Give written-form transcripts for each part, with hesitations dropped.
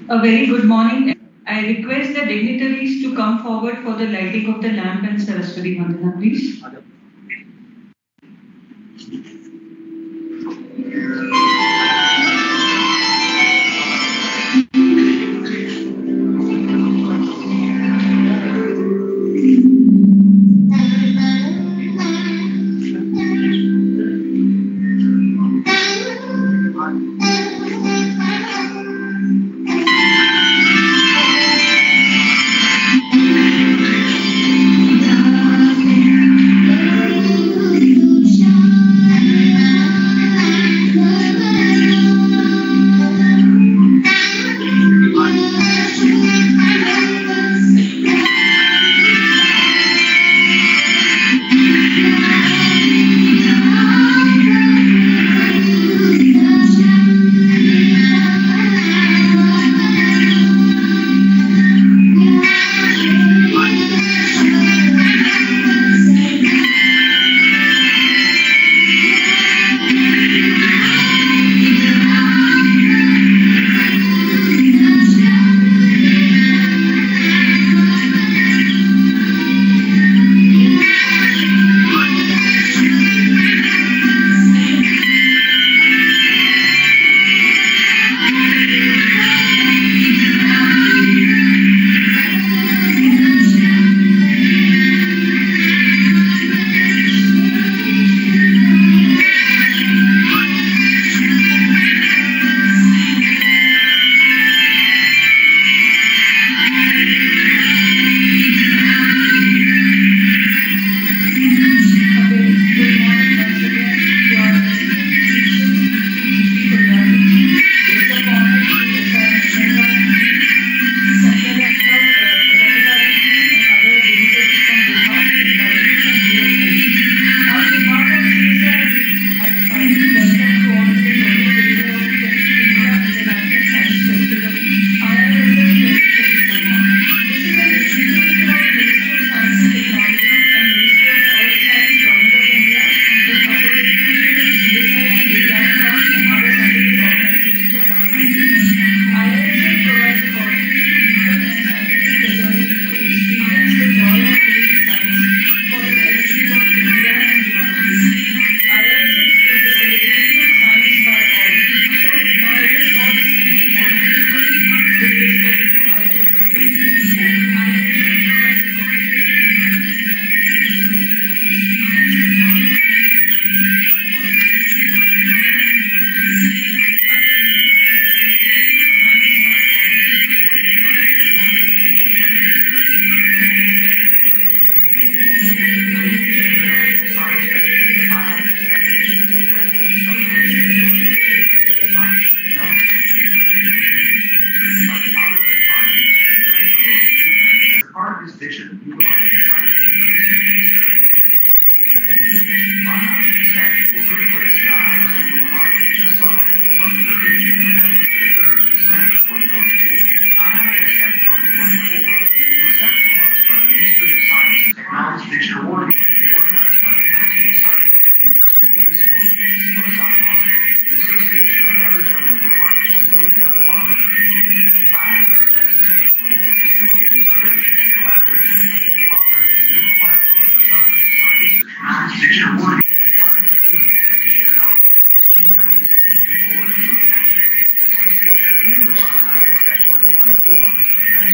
A very good morning. I request the dignitaries to come forward for the lighting of the lamp and Saraswati Vandana, please.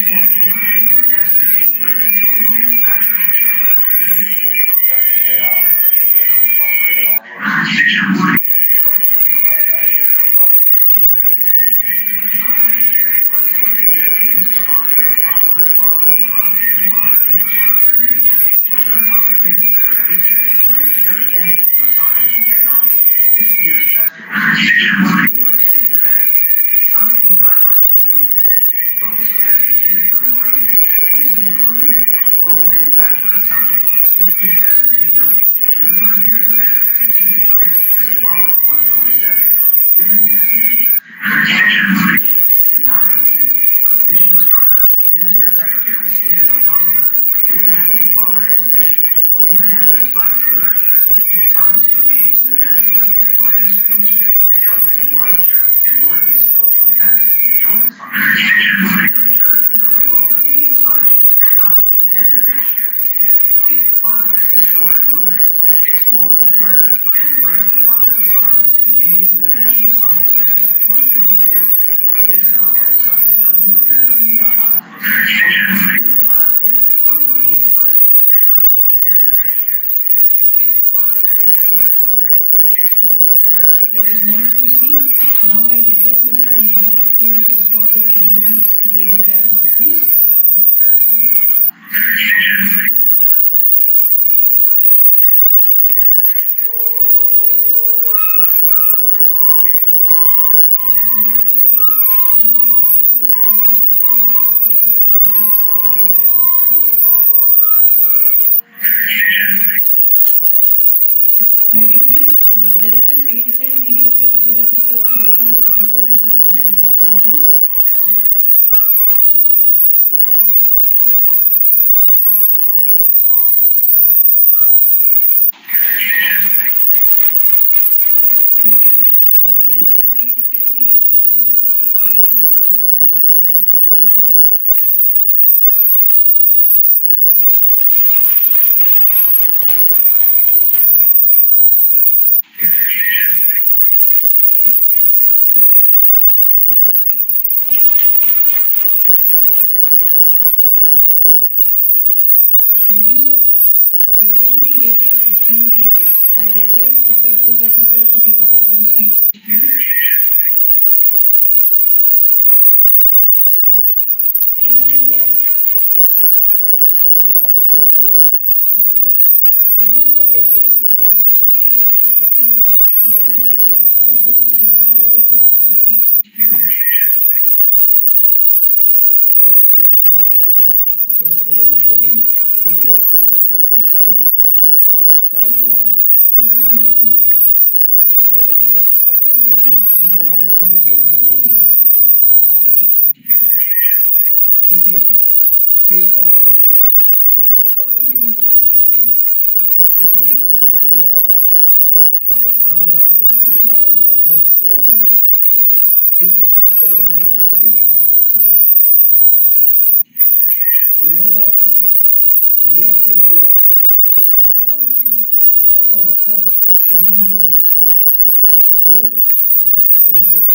transform India into an asset-driven global manufacturing. IISF 2024 aims to foster a prosperous, modern infrastructure nation, ensuring opportunities for every citizen to reach their potential through science and technology. This year's festival features 24 distinct events. Some key highlights include Focus Fest and Tea for the Northeast, Museum of the Moon, Global Manufacturing Summit, Students S&T Village, New Frontiers of S&T for Visit Bali 2047, Women in S&T, Empowering Youth, Mission Startup, Minister Secretary CEO Conclave, Reimagining Bali Exhibition, International Science Literature Festival, Science for Games and Inventions, Northeast Food Street, LED Light Show, and Northeast Cultural Fest. Join us on this extraordinary journey into the world of leading science, technology, and innovation. Be part of this historic movement. Explore, learn, and embrace the wonders of science in Indian International Science Festival 2024. Visit our website at www.iisf2024.in for more details. That was nice to see. Now I request Mr. Kumbhare to escort the dignitaries to grace the dais, please. I request Director CSIR-NEERI Dr. Atul sir to welcome the dignitaries with the plants happening, please. Thank you, sir. Before we hear our esteemed guest, I request Dr. Atul sir to give a welcome speech, please. Good morning to all. You are all welcome for this event of Strategism, the 10th India International Science Festival, IISF. It is 10th since 2014. Every year it has been organized by Viva, the Vigyan Bharati, and Department of Science and Technology in collaboration with different institutions. This year, CSIR is a major coordinating institution, and Dr. Anand Krishna, who is director of Ms. Trivandrum, is coordinating from CSIR. We know that this year India is good at science and technology. Purpose of any such festival, any such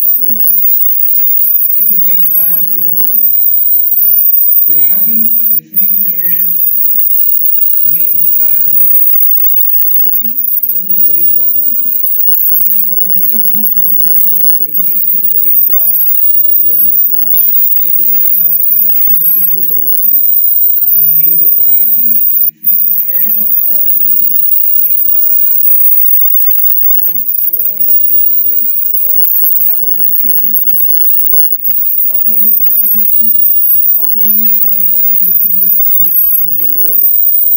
conference, is to take science to the masses. We have been listening to many Indian science congress kind of things, many elite conferences. Mostly these conferences are limited to elite class and very learned class, and it is a kind of interaction between two learned people who need the subject. The purpose of IISF is much broader and much you can say it covers larger section of the society. Purpose is to not only have interaction between the scientists and the researchers, but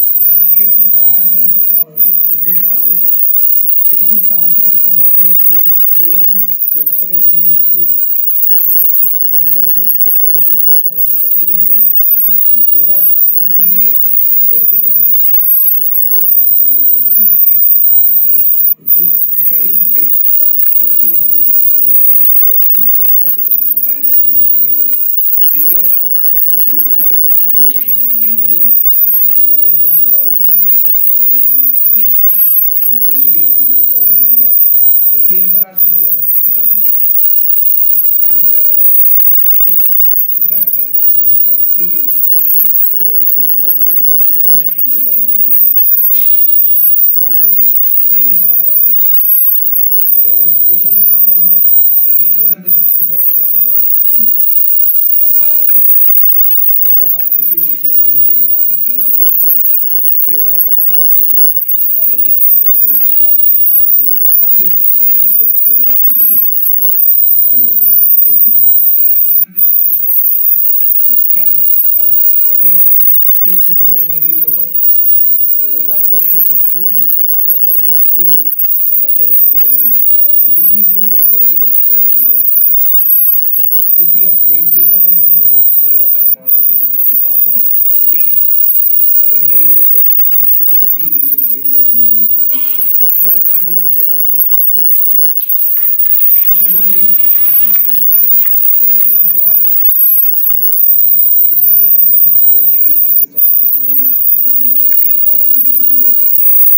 take the science and technology to the masses, take the science and technology to the students, to encourage them to rather inculcate scientific and technology culture in them, so that in coming years they will be taking the guidance of science and technology from the country. This very big perspective on this broader spectrum, as it is arranged at different places. This year, as it is narrated in details, it is arranged in Guwahati. I think what is the institution which is coordinating that. But CSR has to play important. And I was in directors conference last 3 days, especially on 22nd and 23rd of this week. Mysore, DG Madam was also there. And there was a special half an hour presentation by Dr. Anandra Krishnan on IISF. So what are the activities which are being taken up generally, how CSR labs are to coordinate, how CSR labs are to assist and get involved into this kind of festival. And I think I'm happy to say that maybe the first, because that day it was told to us that all our people have to do a container event for IISF, which we do otherwise also every year. This year, CSR being a major coordinating partner, so I think maybe the first laboratory which is doing that in the event. We are planned it before also. So, it's a good thing. It is in Guwahati, and of course I need not tell Navy scientists and students and all fraternity sitting here.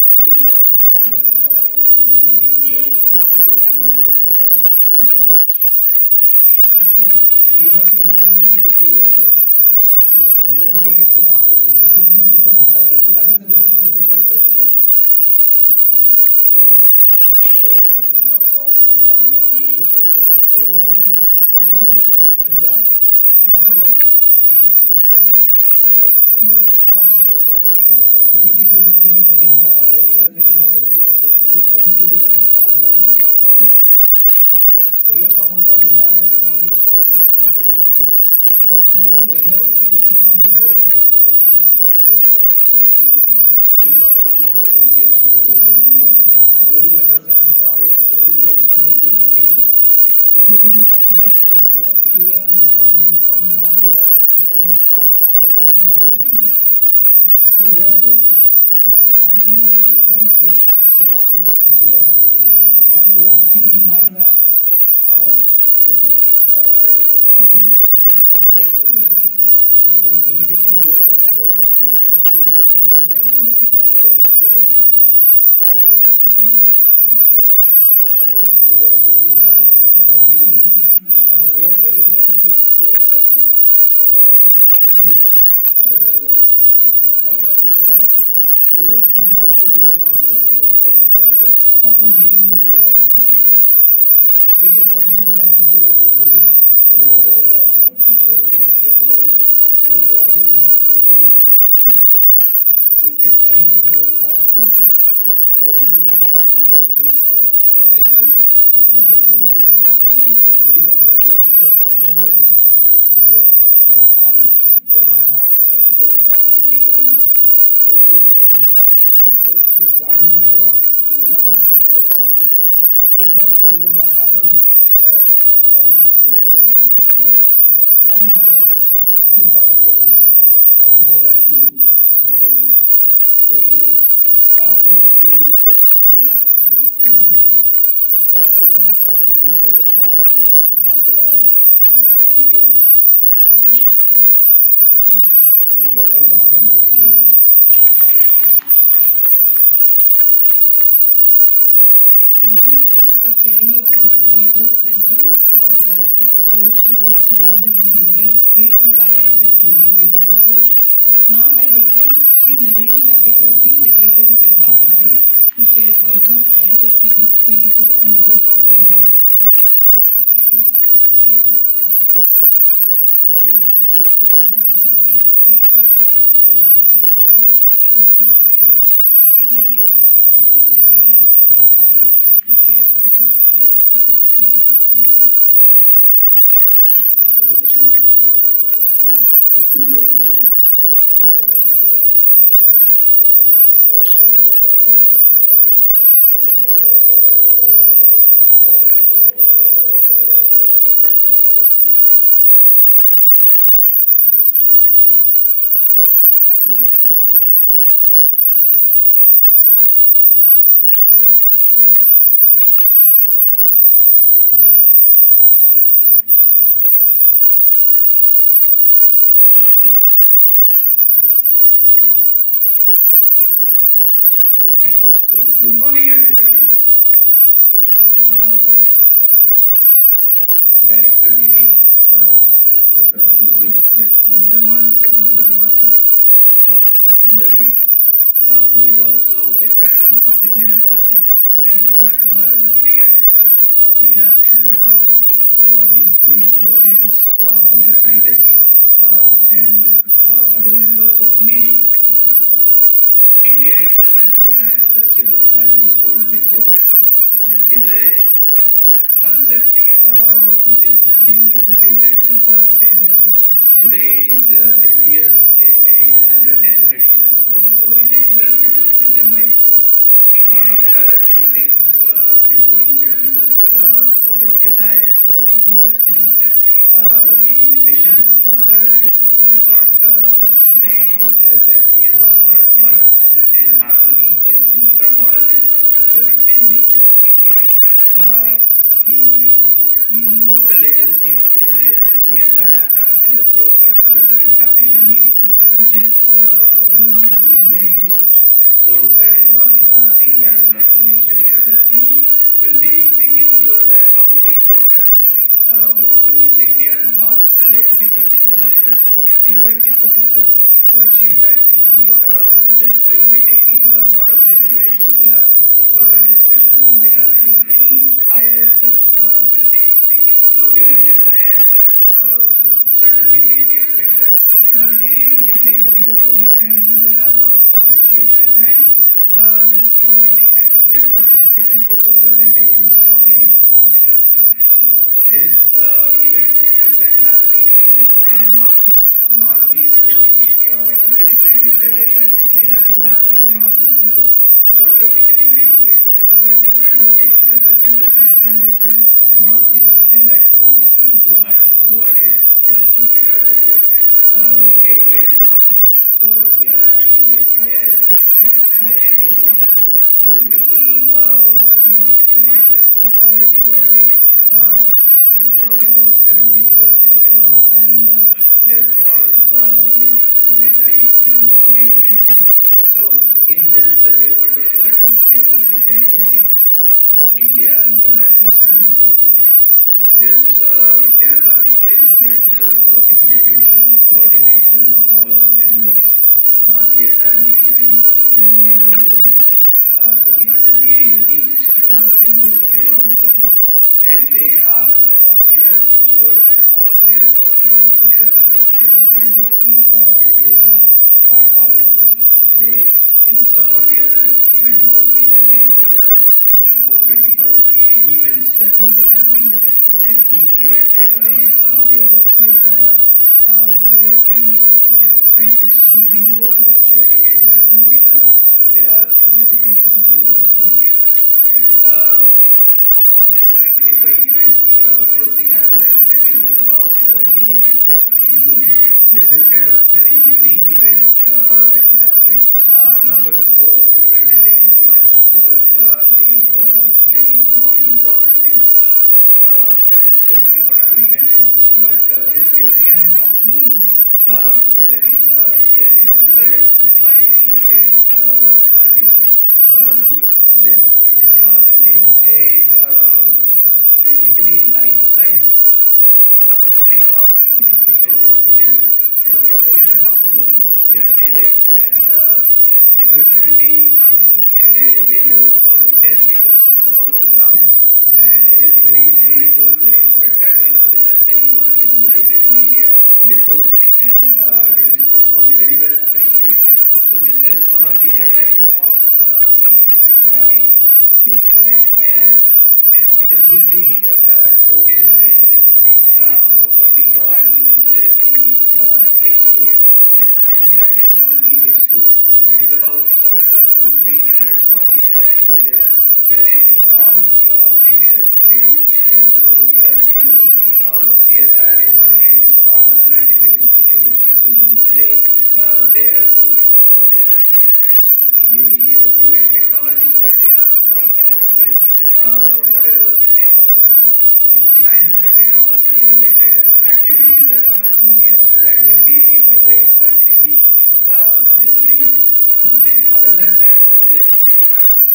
What is the importance of science and technology in coming years and now even in this context? But you have to not only keep it to yourself and practice it, but you have to take it to masses. It should become a culture. So that is the reason it is called festival. It is not called congress or it is not called conference. It is a festival that everybody should come together, enjoy, and also learn. Festival, all of us enjoy festival. Festivity is the meaning of a hidden meaning of festival. Festivity is coming together and for enjoyment for a common cause. So here common cause is science and technology, propagating science and technology. And we have to enjoy. It should not be boring lecture. It should not be just somebody giving a lot of mathematical equations, presenting, and then nobody is understanding. Probably everybody is waiting when it's going to finish. It should be in a popular way so that students, common man is attracted and he starts understanding and getting interested. So we have to put science in a very different way to the masses and students, and we have to keep in mind that our research, our ideas are to be taken ahead by the next generation. So don't limit it to yourself and your friends. It should be taken to the next generation. That is the whole purpose of IISF kind of things. So I hope there will be a good participation from NEERI, and we are deliberately keep having this pattern reserve. So that those in Nagpur region or Vidarbha region, those who are get, apart from NEERI fraternity, they get sufficient time to visit, reserve their reservations, and because Guwahati is not a place which is well planned. It takes time and you have to plan in advance. So that is the reason why we take this, organize this particular much in advance. So it is on 30th November, so we are in a kind of plan. Even I am requesting all my NEERI colleagues, those who are going to participate, they plan in advance with enough time, more than 1 month, so that you don't have hassles at the time of reservation and this and that. Plan in advance and active participate actively into the festival and try to give whatever knowledge you have to the friends. So I welcome all the dignitaries on dais here, off the dais, Shankara will be here. So you are welcome again. Thank you very much. Thank you, sir, for sharing your words of wisdom for the approach towards science in a simpler way through IISF 2024. Now I request Shri Naresh Chapekar ji, Secretary Vibha Vidhar, to share words on IISF 2024 and role of Vibha. Thank you, sir, for sharing your words of wisdom for the approach towards science in a simpler way through IISF 2024. Now I request Shri Naresh Chapekar ji, Secretary Vibha Vidhar, to share words on IISF 2024 and role of Vibha. Good morning, everybody. Director NEERI, Dr. Atul Roy, sir, Dr. Kundargi, who is also a patron of Vigyan Bharati, and Prakash Kumar as well. We have Shankar Rao, Abhijit in the audience, all the scientists, and other members of NEERI. India International Science Festival, as was told before, is a concept which is being executed since last 10 years. Today is this year's edition is the 10th edition, so in itself it is a milestone. There are a few things, few coincidences about this IISF which are interesting. The mission that has been thought was a prosperous Bharat in harmony with modern infrastructure and nature. The nodal agency for this year is CSIR, and the first curtain raiser is happening in NEERI, which is environmental engineering research. So that is one thing I would like to mention here, that we will be making sure that how we progress, how is India's path towards Vikasit Bharat in 2047. To achieve that, what are all the steps we will be taking? A lot of deliberations will happen, a lot of discussions will be happening in IISF. So during this IISF, certainly we expect that NEERI will be playing a bigger role, and we will have a lot of participation and active participation, presentations from NEERI. This event is this time happening in Northeast. Northeast was already pre-decided that it has to happen in Northeast because geographically we do it at a different location every single time, and this time Northeast, and that too in Guwahati. Guwahati is considered as a gateway to Northeast. So we are having this IISF at IIT Guwahati, a beautiful premises of IIT Guwahati, sprawling over 7 acres, and it has all greenery and all beautiful things. So in this such a wonderful atmosphere, we'll be celebrating India International Science Festival. This Vigyan Bharati plays a major role of execution, coordination of all of these events. CSIR-NEERI is the nodal and nodal agency, sorry, not the NEERI, the NEEST, Thiruvananthapuram. And they have ensured that all the laboratories, I think 37 laboratories of CSIR are part of it. They, in some or the other event, because as we know, there are about 24, 25 events that will be happening there, and each event, some or the other CSIR laboratory scientists will be involved. They are chairing it, they are conveners, they are executing some of the other responsibilities. Of all these 25 events, first thing I would like to tell you is about the moon. This is kind of a unique event that is happening. I'm not going to go with the presentation much because I'll be explaining some of the important things. I will show you what are the events once, but this Museum of Moon is an installation by a British artist, Luke Jerram. This is a basically life-sized replica of moon. So it is a proportion of moon. They have made it, and it will be hung at the venue about 10 meters above the ground. And it is very beautiful, very spectacular. This has been once exhibited in India before, and it was very well appreciated. So this is one of the highlights of this IISF. This will be showcased in what we call is the expo, a science and technology expo. It's about 200-300 stalls that will be there, wherein all premier institutes, ISRO, DRDO, CSIR laboratories, all other scientific institutions will be displaying their work, their achievements, the new age technologies that they have come up with, whatever science and technology related activities that are happening here. So that will be the highlight of this event. Other than that, I would like to mention, I was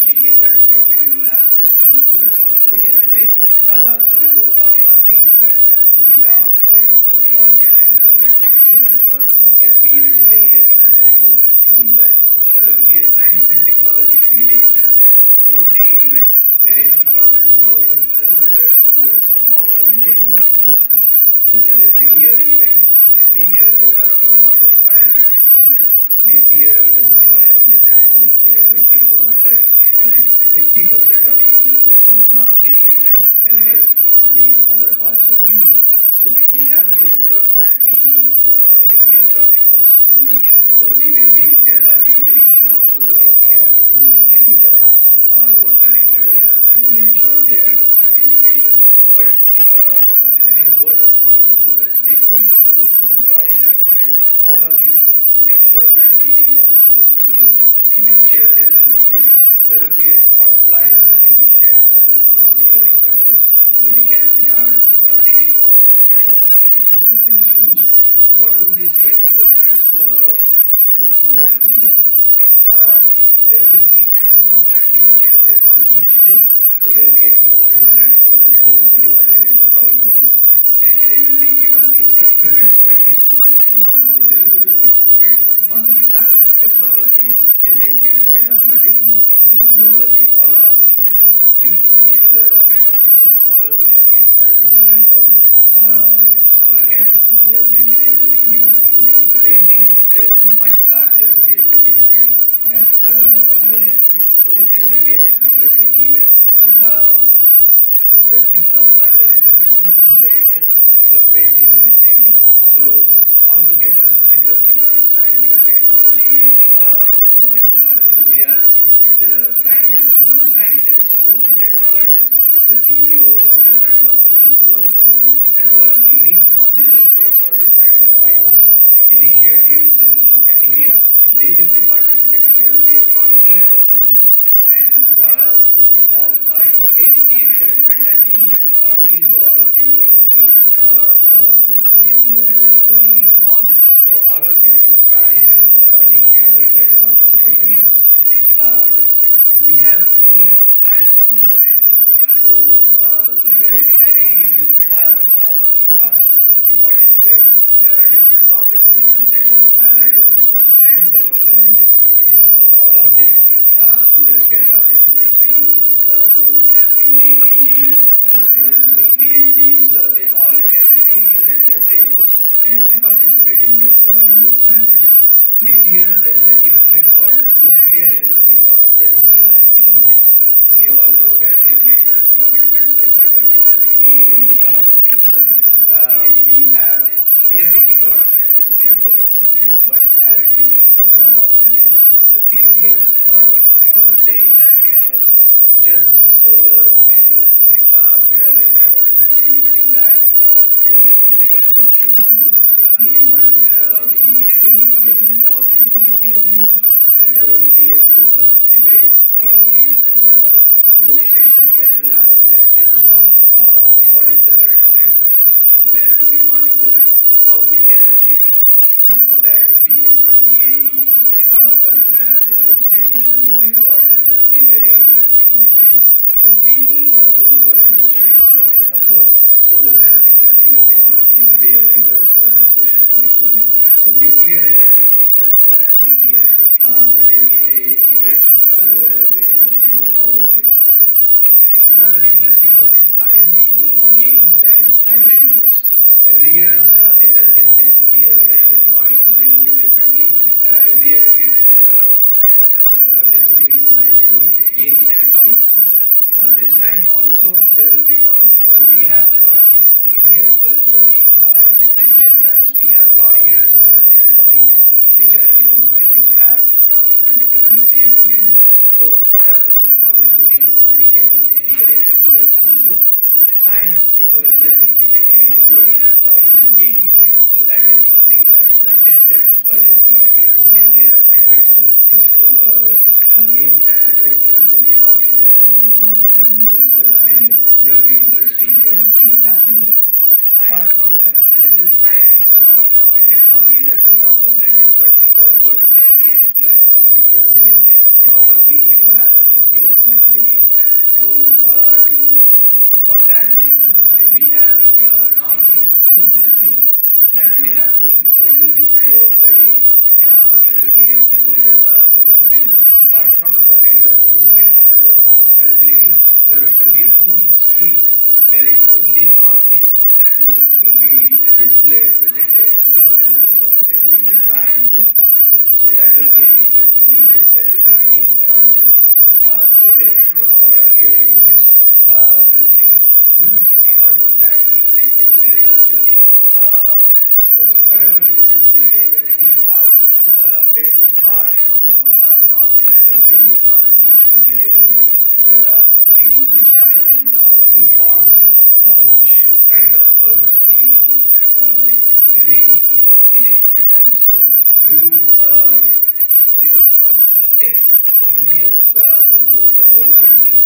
thinking that probably we will have some school students also here today. So one thing that is to be talked about, we all can ensure that we take this message to the school that there will be a science and technology village, a 4-day event wherein about 2,400 students from all over India will be participating. This is every year event. Every year there are about 1,500 students. This year the number has been decided to be 2,400, and 50% of these will be from Northeast region and rest from the other parts of India. So we have to ensure that we, most of our schools, so we will be, Vignan Bharati will be reaching out to the schools in Vidarbha who are connected with us, and will ensure their participation. But I think word of mouth is the best way to reach out to the students. So I encourage all of you to make sure that we reach out to the schools, share this information. There will be a small flyer that will be shared that will come on the WhatsApp groups, so we can take it forward and take it to the different schools. What do these 2,400 students do there? There will be hands-on practicals for them on each day. So there will be a team of 200 students. They will be divided into 5 rooms, and they will be given experiments. 20 students in one room. They will be doing experiments on science, technology, physics, chemistry, mathematics, botany, zoology, all of these subjects. We in Vidarbha kind of do a smaller version of that, which is called summer camp, where we do similar activities. The same thing at a much larger scale will be happening at IISF. So this will be an interesting event. Then there is a women-led development in S&T. So all the women entrepreneurs, science and technology, enthusiasts, the scientists, women technologists, the CEOs of different companies who are women and who are leading all these efforts or different initiatives in India, they will be participating. There will be a conclave of women. And again, the encouragement and the appeal to all of you is I see a lot of women in this hall. So all of you should try and try to participate in this. We have Youth Science Congress. So wherein directly youth are asked to participate. There are different topics, different sessions, panel discussions, and paper presentations. So all of these students can participate. So youth, so UG, PG, students doing PhDs, they all can present their papers and participate in this youth science issue. This year there is a new theme called Nuclear Energy for Self-Reliant India. We all know that we have made certain commitments, like by 2070 we will be carbon neutral. We are making a lot of efforts in that direction. But as we, some of the thinkers say that just solar, wind, these are energy using that is difficult to achieve the goal. We must be, getting more into nuclear energy. And there will be a focused debate, at least 4 sessions that will happen there of what is the current status, where do we want to go, how we can achieve that. And for that, people from DAE, other institutions are involved, and there will be very interesting discussion. So people, those who are interested in all of this, of course, solar energy will be one of the bigger discussions also there. So nuclear energy for self-reliant India, that is a event one should look forward to. Another interesting one is science through games and adventures. Every year, this year it has been coined a little bit differently. Every year it is science, basically science through games and toys. This time also there will be toys. So we have a lot of Indian culture since ancient times. We have a lot of different toys which are used and which have a lot of scientific principles behind it. So what are those? How we can encourage students to look science into everything, like including the toys and games. So that is something that is attempted by this event. This year, adventure. So games and adventures is the topic that has been used, and there will be interesting things happening there. Apart from that, this is science and technology that we talked about. But the word at the end that comes is festival. So how are we going to have a festive atmosphere here? So for that reason, we have Northeast Food Festival. That will be happening. So it will be throughout the day. There will be a food. Apart from the regular food and other facilities, there will be a food street wherein only northeast food will be displayed, presented. It will be available for everybody to try and test. So that will be an interesting event that is happening, which is somewhat different from our earlier editions. Food, apart from that, the next thing is the culture. Uh, for whatever reasons, we say that we are a bit far from Northeast culture. We are not much familiar with it. There are things which happen, we talk, which kind of hurts the unity of the nation at times. So, to you know, make Indians, the whole country,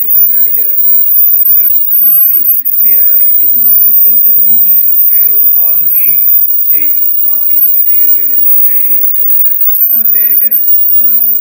more familiar about the culture of Northeast, we are arranging Northeast cultural events. So all 8 states of Northeast will be demonstrating their cultures there.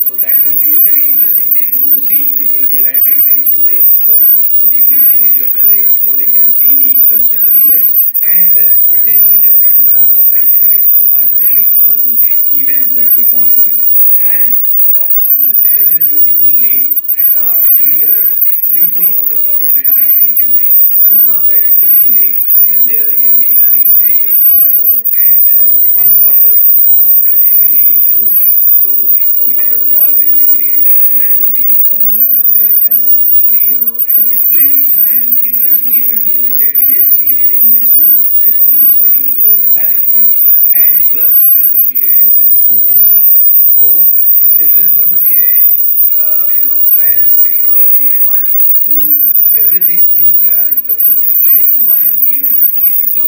So that will be a very interesting thing to see. It will be right next to the expo, so people can enjoy the expo. They can see the cultural events and then attend the different science and technology events that we talked about. And apart from this, there is a beautiful lake. Actually, there are 3-4 water bodies in IIT campus. One of that is a big lake, and there we will be having on water a LED show. So a water wall will be created, and there will be a lot of other displays and interesting events. Recently, we have seen it in Mysore, so some sort of that extent. And plus, there will be a drone show also. So this is going to be a science, technology, fun, food, everything encompassing in one event. So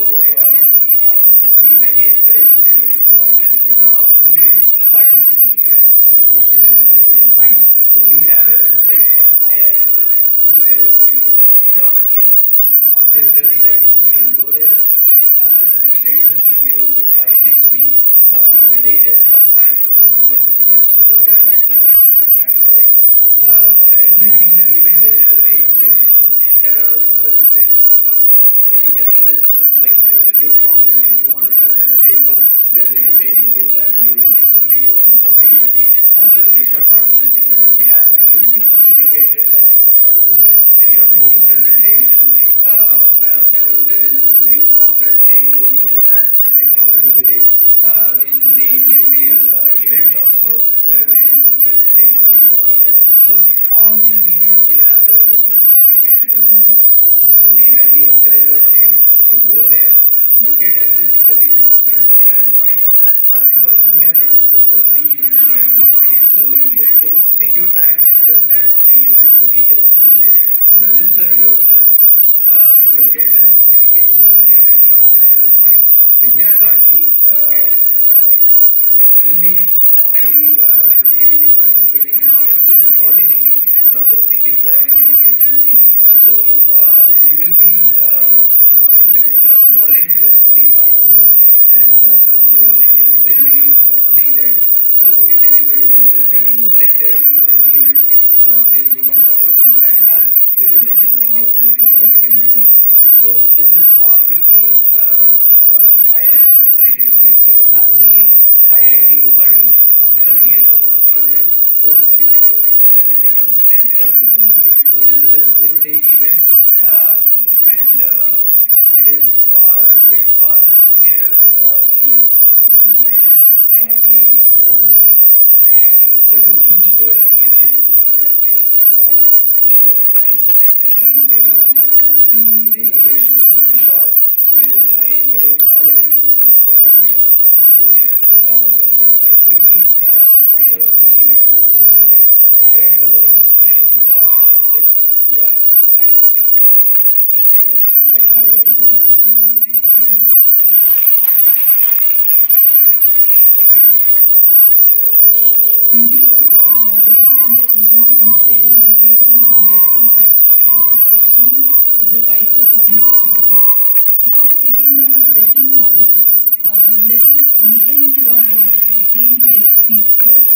we highly encourage everybody to participate. Now, how do you participate? That must be the question in everybody's mind. So we have a website called IISF2024.in. On this website, please go there. Registrations will be opened by next week. Latest by 1st November, but much sooner than that we are trying for it. For every single event, there is a way to register. There are open registrations also, but you can register. So like Youth Congress, if you want to present a paper, there is a way to do that. You submit your information. There will be shortlisting that will be happening. You will be communicated that you are shortlisted and you have to do the presentation. So there is Youth Congress, same goes with the Science and Technology Village. In the nuclear event also, there may be some presentations. So all these events will have their own registration and presentations. So we highly encourage all of you to go there, look at every single event, spend some time, find out. One person can register for 3 events maximum. So you go, take your time, understand all the events, the details will be shared, register yourself. You will get the communication whether you have been shortlisted or not. Vignan Bharati will be heavily participating in all of this and coordinating, one of the big coordinating agencies. So we will be encouraging a lot of volunteers to be part of this, and some of the volunteers will be coming there. So if anybody is interested in volunteering for this event, please do come forward, contact us. We will let you know how that can be done. So this is all about IISF 2024 happening in IIT Guwahati on 30th of November, 1st December, 2nd December, and 3rd December. So this is a 4-day event, and it is a bit far from here. How to reach there is a bit of a issue at times. The trains take a long time, the reservations may be short. So I encourage all of you to kind of jump on the website quickly, find out which event you want to participate, spread the word, and let's enjoy Science Technology Festival at IIT Guwahati. Thank you. Thank you, sir, for elaborating on the event and sharing details on interesting scientific sessions with the vibes of fun and festivities. Now, taking the session forward, let us listen to our esteemed guest speakers.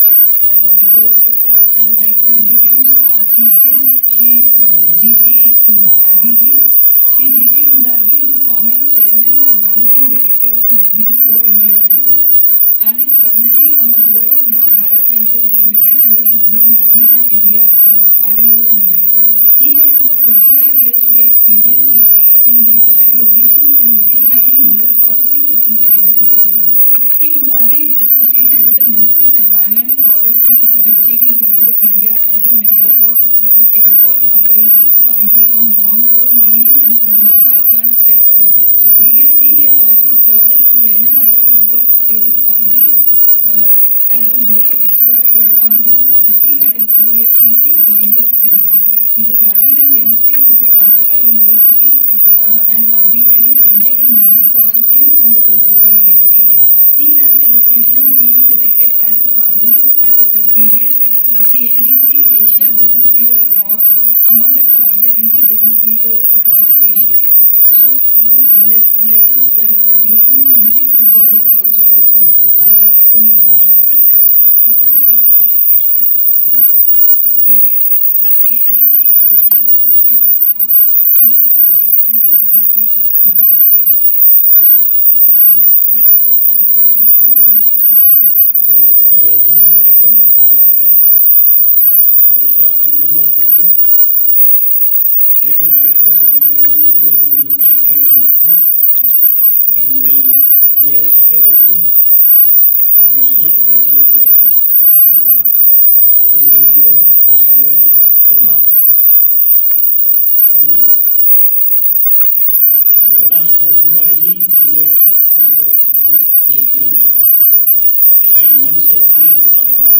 Before they start, I would like to introduce our chief guest, GP Kundargi ji. Shri G.P. Gundagi is the former chairman and managing director of Magnesium Ore India Limited and is currently on the board of Navbharat Ventures Limited and the Sandur Magnesium and India Iron Ores Limited. He has over 35 years of experience in leadership positions in metal mining, mineral processing and beneficiation. Shri Gundagi is associated with the Ministry of Environment, Forest and Climate Change, Government of India as a member of Expert Appraisal Committee on Non-Coal Mining and Thermal Power Plant sectors. Previously, he has also served as the chairman of the Expert Appraisal Committee as a member of Expert Appraisal Committee on Policy at MOEFCC, Government of India. He is a graduate in chemistry from Karnataka University and completed his MTech in mineral processing from the Gulbarga University. He has the distinction of being selected as a finalist at the prestigious CNBC Asia Business Leader Awards among the top 70 business leaders across Asia. So let us listen to him for his words of wisdom. I welcome you, sir. He has the distinction of being selected as a finalist at the prestigious CNBC Asia Business Leader Awards among the top 70 business leaders across Asia. So let us listen to him for his words. Shri Atul Vaidya, Director, CSIR, Professor Mandanwar ji, Regional Director, Central Regional Atomic Mineral Directorate, Nagpur, and Shri Naresh Chapekar ji, our National Organizing Committee member of the Central Vibhag. Am I right? Prakash Kumbare ji, Senior Principal Scientist, NEERI, and मंच से सामने विराजमान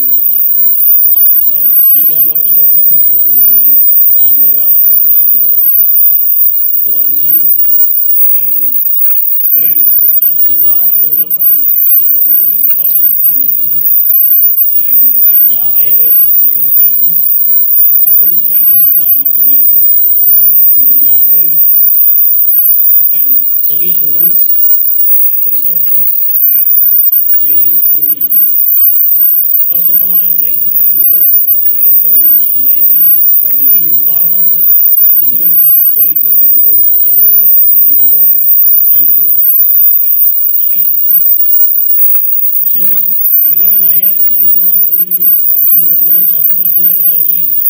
और विज्ञान भारती का chief patron Shri doctor Shankar Rao Patwadi ji and current Vidarbha प्रांत secretary Shri Prakash ji and यहाँ IISF scientist from atomic mineral directorate and सभी students researchers, ladies and gentlemen. First of all, I would like to thank Dr. Vaidya and Dr. Kumbare for making part of this event, very important event, IISF patent raiser. Thank you, sir. And Sabi students. So, regarding IISF, everybody, I think Naresh Chapekar ji has already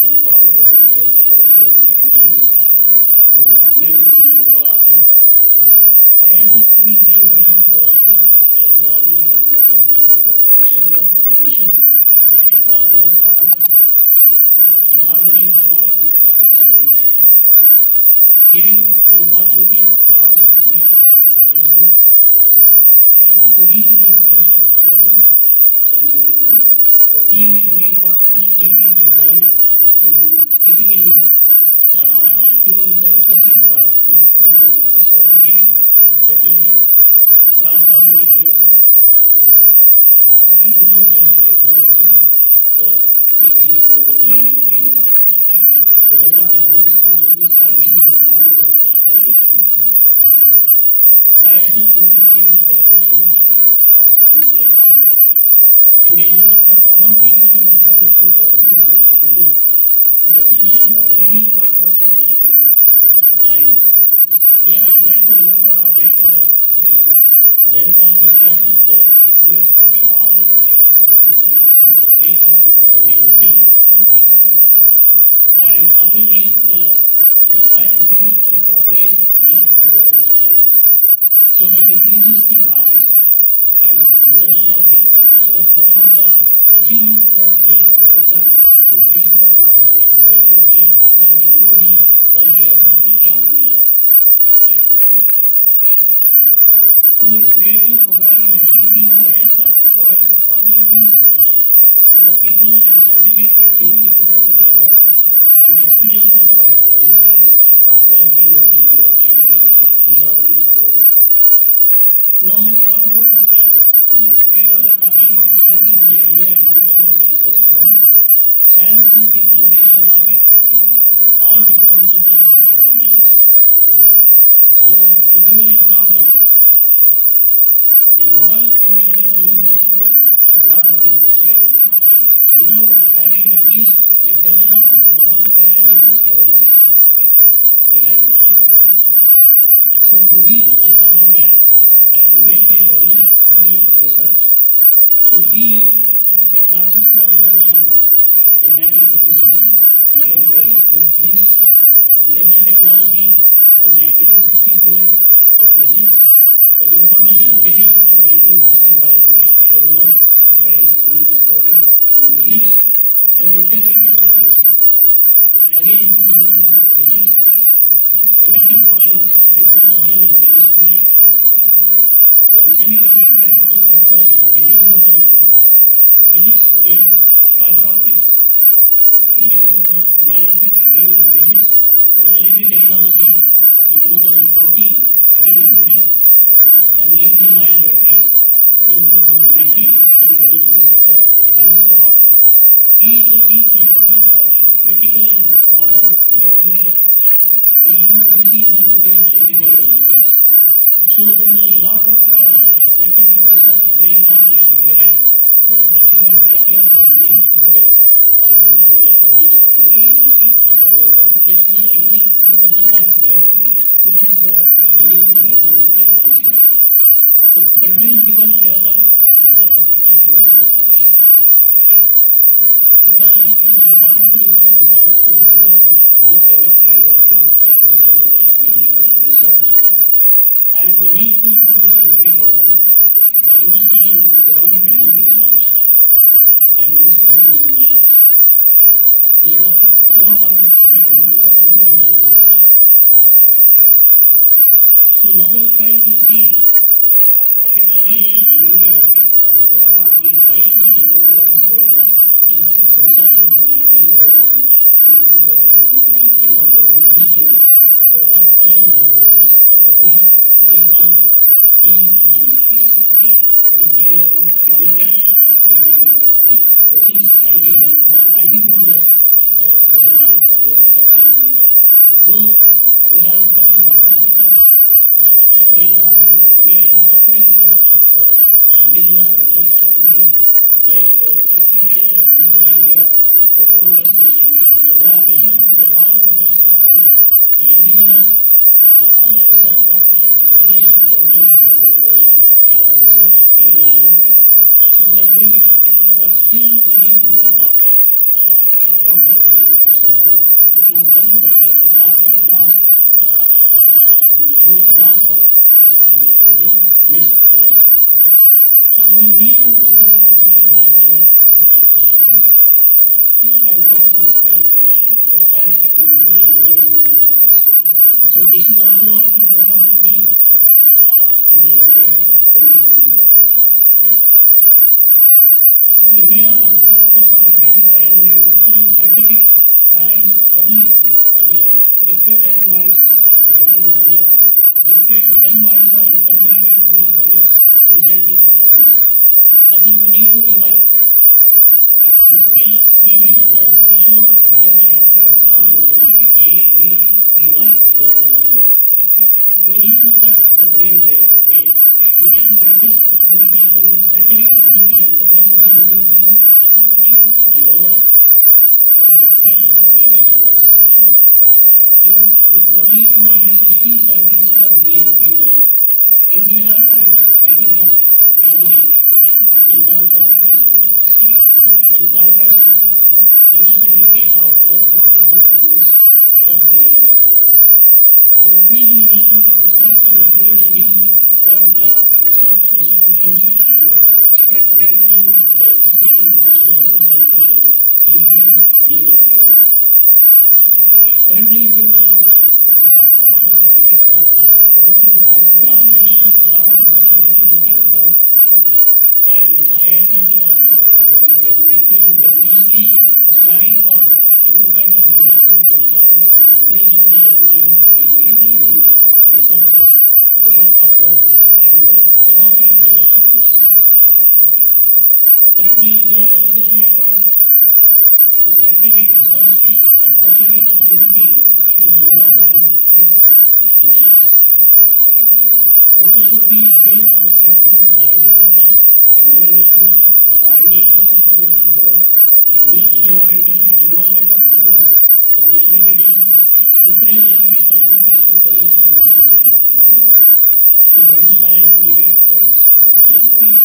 informed about the details of the events and themes to be organized in the Guwahati. IISF is being held at Guwahati, as you all know, from 30th November to 3rd December with the mission of prosperous Bharat in harmony with the modern infrastructure and nature, giving an opportunity for all citizens of all regions to reach their potential through the science and technology. The theme is very important. The theme is designed in keeping in tune with the Vikasit Bharat 2047, that is transforming India through science and technology for making a global manufacturing hub. It has got a more responsibility. Science is the fundamental for everything. IISF 24 is a celebration of science by all. Engagement of common people with the science and joyful manner is essential for healthy, prosperous and meaningful life. Here I would like to remember our late Sri Jayantrauji Sahasrabuddhe, who has started all these IISF activities way back in 2015. And always he used to tell us that science should always celebrated as a festival, so that it reaches the masses and the general public, so that whatever the achievements we have done should reach to the masses and ultimately we should improve the quality of common people. Through its creative program and activities, IISF provides opportunities to the people and scientific fraternity to come together and experience the joy of doing science for well-being of India and humanity. This is already told. Now, what about the science? Because we are talking about the science, it is the India International Science Festival. Science is the foundation of all technological advancements. So, to give an example, the mobile phone everyone uses today would not have been possible without having at least a dozen of Nobel Prize winning discoveries behind it. So to reach a common man and make a revolutionary research, so be it a transistor invention in 1956, Nobel Prize for Physics, laser technology in 1964 for physics, then information theory in 1965, the Nobel Prize winning discovery in physics, then integrated circuits, again in 2000 in physics, conducting polymers in 2000 in chemistry, then semiconductor heterostructures in 2000 physics, again fiber optics in 2009, again in physics, then LED technology in 2014, again in physics, and lithium ion batteries in 2019 in chemistry sector, and so on. Each of these discoveries were critical in modern revolution we see in the today's consumer electronics. So there is a lot of scientific research going on behind for achievement whatever we are using today, our consumer electronics or any other goods. So there is everything, there is a science behind everything, which is leading to the technological advancement. So countries become developed because of their invest in the science. Because it is important to invest in science to become more developed, and we have to emphasize on the scientific research. And we need to improve scientific output by investing in groundbreaking research and risk-taking innovations, instead of more concentrating on the incremental research. So Nobel Prize, you see, particularly in India, we have got only 5 Nobel Prizes so far since its inception from 1901 to 2023. In 123 years, we have got 5 Nobel Prizes, out of which only one is in science. That is Raman effect in 1930. So since 94 years, so we are not going to that level yet. Though we have done a lot of research is going on, and India is prospering because of its indigenous research activities, like just we say the Digital India, the Corona vaccination, and Chandrayaan mission. They are all results of the indigenous research work, and Swadeshi, everything is having the Swadeshi research, innovation. So we are doing it, but still we need to do a lot for groundbreaking research work to come to that level, or to advance our science to the next level. So we need to focus on checking the engineering and focus on STEM education, that is science, technology, engineering, and mathematics. So this is also, I think, one of the themes in the IISF 2024. India must focus on identifying and nurturing scientific talents early on. Gifted young minds are taken early on. Gifted young minds are cultivated through various incentive schemes. I think we need to revive and scale up schemes such as Kishore Vaigyanik Protsahan Yojana, KVPY, it was there earlier. We need to check the brain drain again. Indian scientific community remains significantly lower compared to the global standards. With only 260 scientists per million people, India ranked 81st globally in terms of researchers. In contrast, US and UK have over 4,000 scientists per million people. To increase in investment of research and build a new world-class research institutions and strengthening the existing national research institutions is the needed hour. Currently, Indian allocation is to talk about the scientific. We are promoting the science in the last 10 years. A lot of promotion activities have done, and this IISF is also started in 2015 and continuously striving for improvement and investment in science and encouraging the young minds and young people, youth and researchers to come forward and demonstrate their achievements. Currently, India's allocation of funds to scientific research as percentage of GDP is lower than BRICS nations. Focus should be again on strengthening R&D focus and more investment, and R&D ecosystem has to be developed. Investing in R&D, involvement of students in nation building, encourage young people to pursue careers in science and technology, to produce talent needed for its future growth,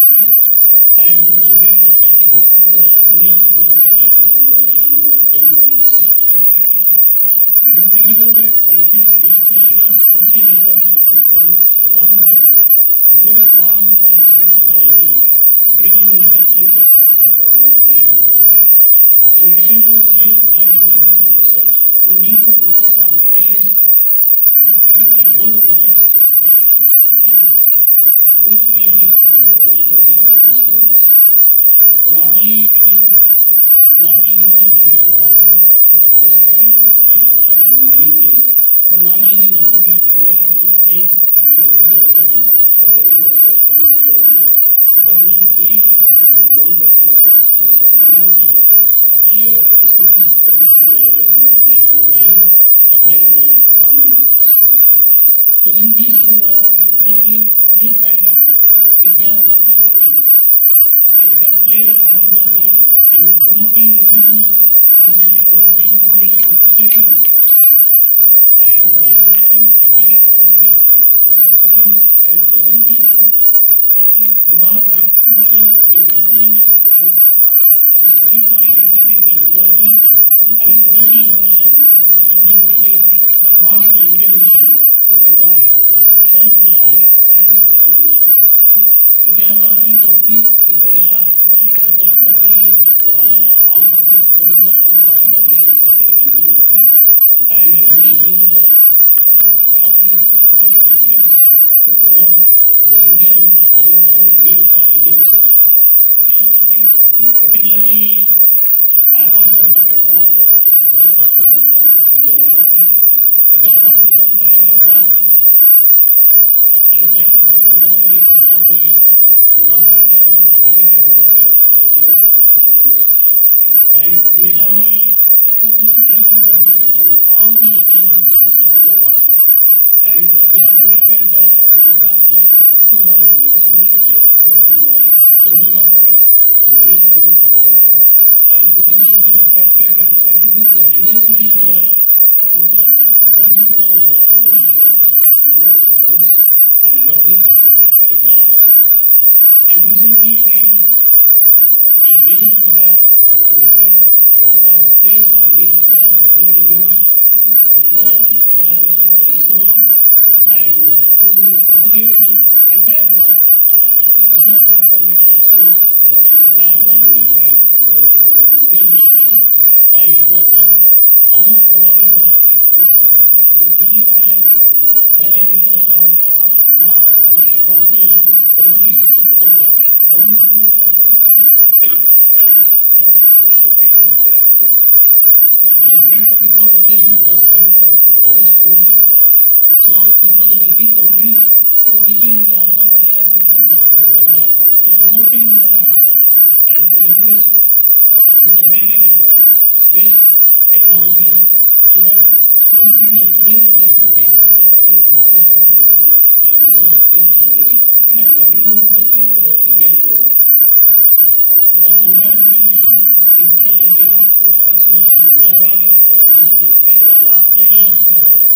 and to generate the scientific curiosity and scientific inquiry among the young minds. It is critical that scientists, industry leaders, policymakers, and students to come together to build a strong science and technology driven manufacturing sector for nation building. In addition to safe and incremental research, we need to focus on high risk and bold projects which may lead to revolutionary discoveries. So normally we know everybody because I was also a scientist in the mining field. But normally we concentrate more on the safe and incremental research for getting the research funds here and there. But we should really concentrate on groundbreaking research, which is fundamental research, so that the discoveries can be very valuable and revolutionary and applied to the common masses. So in this, particularly this background, Vigyan Bharati is working, and it has played a pivotal role in promoting indigenous science and technology through its initiatives and by connecting scientific communities with the students and general public. Viva's contribution in nurturing a spirit of scientific inquiry and Swadeshi innovation have significantly advanced the Indian mission to become self-reliant, science-driven nation. Vigyan Bharati's outreach is very large. It has got a very almost it's covering almost all the regions of the country, and it is reaching to all the regions and all the citizens to promote the Indian innovation, Indian research. Particularly, I am also one of the patron of Vidarbha Prant Vigyan Bharati. Vigyan Bharati Vidarbha Prant. I would like to first congratulate all the Viva Karyakartas, dedicated Viva Karyakartas, GS and office bearers. And they have established a very good outreach in all the 11 districts of Vidarbha. And we have conducted the programs like Kotuhal in medicines and Kotuhal in consumer products in various regions of Vidarbha, and which has been attracted and scientific curiosity is developed among the considerable quantity of number of students and public at large. And recently again, a major program was conducted that is called Space on Wheels, as everybody knows, with the collaboration with the ISRO, and to propagate the entire research work done at the ISRO regarding Chandrayaan 1, Chandrayaan 2, and Chandrayaan 3 missions. And it was almost covered more than nearly 5 lakh people. 5 lakh people along almost across the 11 districts of Vidarbha. How many schools we have covered? 134 locations where the bus was. 134 locations bus went into various schools. So it was a very big outreach. So reaching almost 5 lakh people around the Vidarbha, to promoting and their interest to be generated in space technologies, so that students will be encouraged to take up their career in space technology and become the space scientist and contribute to the Indian growth. Because Chandrayaan 3 mission, Digital India, Corona vaccination, they are all there are last 10 years,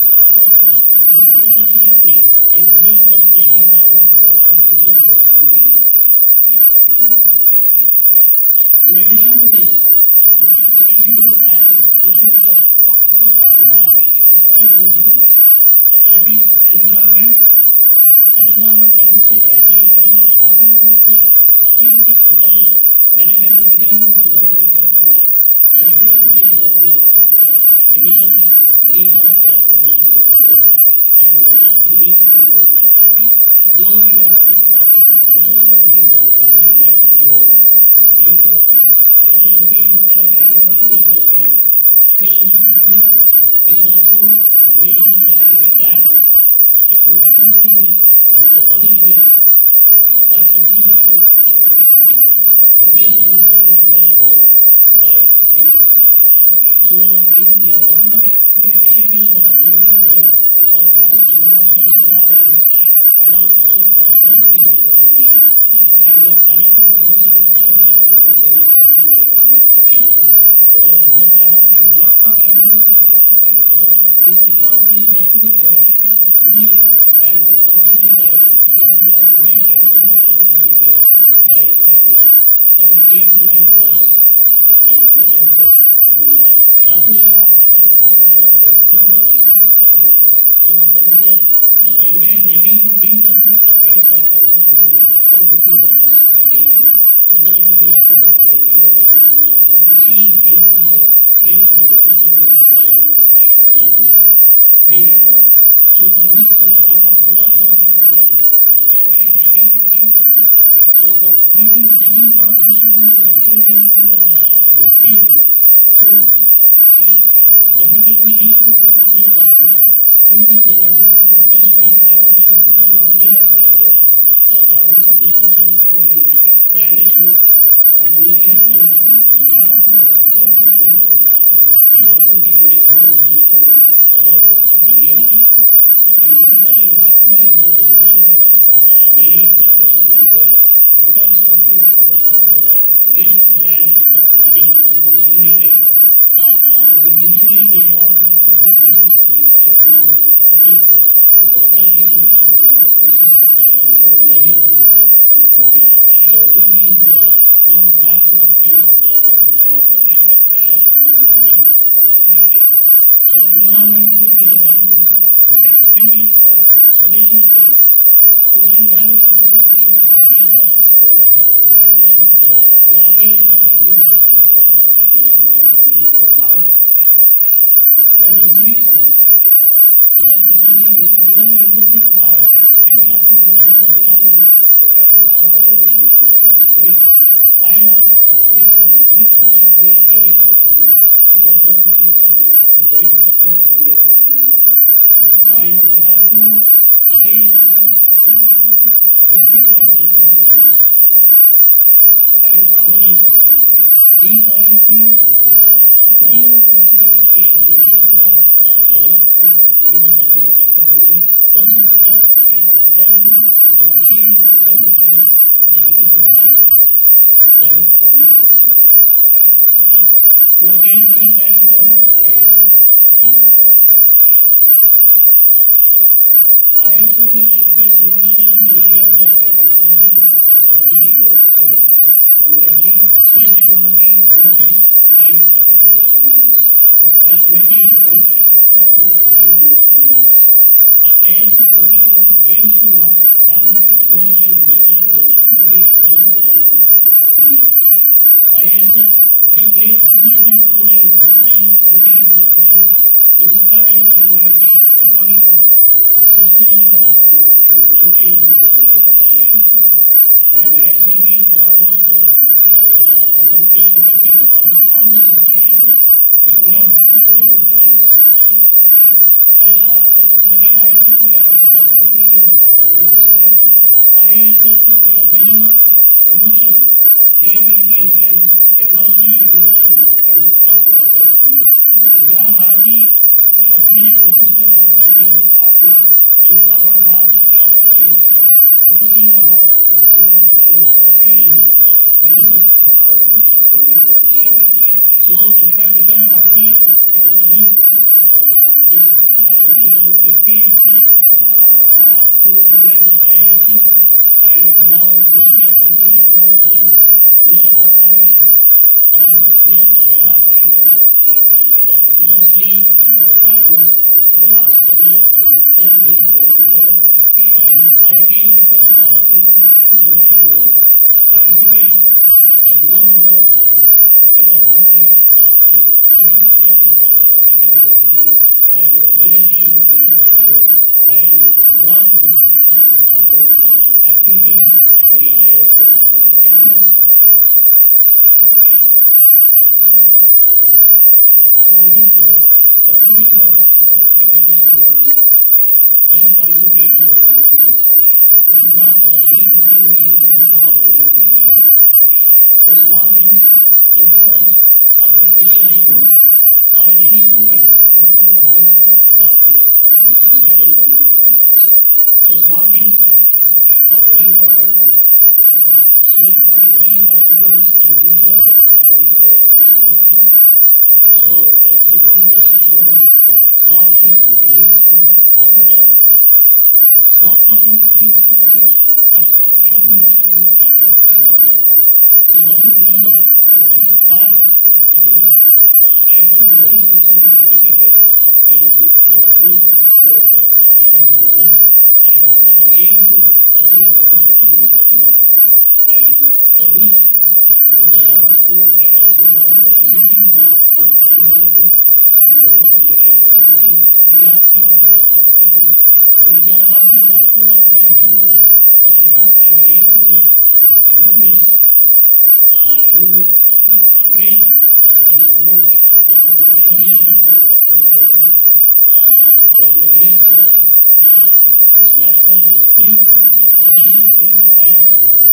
lot of this research is happening, and results we are seeing, and almost they are all reaching to the common people. In addition to this, in addition to the science, we should focus on these 5 principles. That is environment. Environment, as you said rightly, when you are talking about achieving the global manufacturing, becoming the global manufacturing hub, then definitely there will be a lot of emissions, greenhouse gas emissions will be there, and we need to control them. Though we have set a target of 2070 for becoming net zero, being identifying the background of steel industry is also having a plan to reduce this fossil fuels by 70% by 2050, replacing this fossil fuel coal by green hydrogen. So, in the government of India initiatives are already there for International Solar Alliance and also National Green Hydrogen Mission. And we are planning to produce about 5 million tons of green hydrogen by 2030. So this is a plan, and lot of hydrogen is required, and this technology is yet to be developed fully and commercially viable. Because here today hydrogen is available in India by around $78 to $9 per kg, whereas in Australia and other countries now they are $2 or $3. So there is a India is aiming to bring the price of hydrogen to $1 to $2 per kg. So then it will be affordable to everybody. Then now we see in near future trains and buses will be flying by hydrogen, green hydrogen. So for which a lot of solar energy generation is also required. So government is taking a lot of initiatives and encouraging in this field. So definitely we need to control the carbon through the green hydrogen replacement by the green hydrogen. Not only that, by the carbon sequestration through plantations. And NEERI has done a lot of good work in and around Nagpur, and also giving technologies to all over the India. And particularly Maya is the beneficiary of dairy plantation, where entire 17 hectares of waste land of mining is rejuvenated. Initially they have only 2-3 species, but now I think to the soil regeneration and number of species has gone to nearly 150 or 170. So which is now flagged in the name of Dr. Jiwarkar at our Gumba mine. So environment is the one principle, and second is Swadeshi spirit. So we should have a Swadeshi spirit. Bharatiyata should be there, and should be always doing something for our nation, our country, for Bharat. Then in civic sense, because to become a Vikasit Bharat, then we have to manage our environment. We have to have our own national spirit, and also civic sense. Civic sense should be very important, because without the civic sense, it is very difficult for India to move on. And we have to again respect our cultural values and harmony in society. These are the 5 principles again, in addition to the development through the science and technology. Once it develops, then we can achieve definitely the Vikasit Bharat by 2047. Now again coming back to IISF. IISF will showcase innovations in areas like biotechnology, as already told by Naresh, space technology, robotics, and artificial intelligence, while connecting students, scientists, and industry leaders. IISF 24 aims to merge science, technology, and industrial growth to create self-reliant India. IISF again plays a significant role in fostering scientific collaboration, inspiring young minds, economic growth, sustainable development, and promoting the local talent. And IISF is almost being conducted in almost all the regions of India to promote the local talents. Then again, IISF will have a total of 70 teams, as already described. IISF with a vision of promotion of creativity in science, technology, and innovation, and for prosperous India. Vijnana Bharati has been a consistent organizing partner in forward march of IISF, focusing on our Honorable Prime Minister's vision of Vikasit Bharat 2047. So, in fact, Vijnana Bharati has taken the lead in 2015 to organize the IISF, and now Ministry of Science and Technology, Ministry of Earth Science, along with the CSIR and Vijnana Bharati, they are continuously the partners for the last 10 years. Now 10th year is going to be there, and I again request all of you to participate in more numbers to get the advantage of the current status of our scientific achievements and our various teams, various sciences, and draw some inspiration from all those activities in the IISF campus. So with this concluding words for particularly students, we should concentrate on the small things. We should not leave everything which is small, we should not neglect it. So small things in research or in a daily life or in any improvement always start from the small things and incremental things. So small things are very important. So particularly for students in future that are going to be the young scientists, So I'll conclude with the slogan that small things leads to perfection. Small things leads to perfection, but perfection is not a small thing. So one should remember that we should start from the beginning and should be very sincere and dedicated in our approach towards the scientific research, and we should aim to achieve a groundbreaking research work, and for which it is a lot of scope and also a lot of incentives now we are there, and government of India is also supporting. Vigyan Bharati is also supporting. When Vigyan Bharati is also organizing the students and industry interface to train the students from the primary level to the college level along the various this national spirit, Swadeshi spirit, science,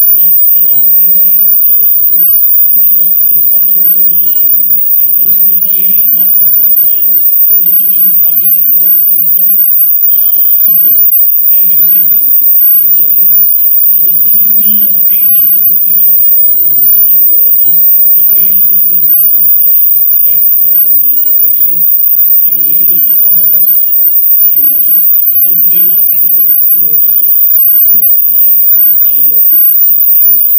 because they want to bring up the students so that they can have their own innovation and considering that India is not dearth of talents. The only thing is what it requires is the support and incentives, particularly, so that this will take place. Definitely, our government is taking care of this. The IISF is one of that in that direction, and we wish all the best. And once again, I thank Dr. Atul Vaidya for calling us and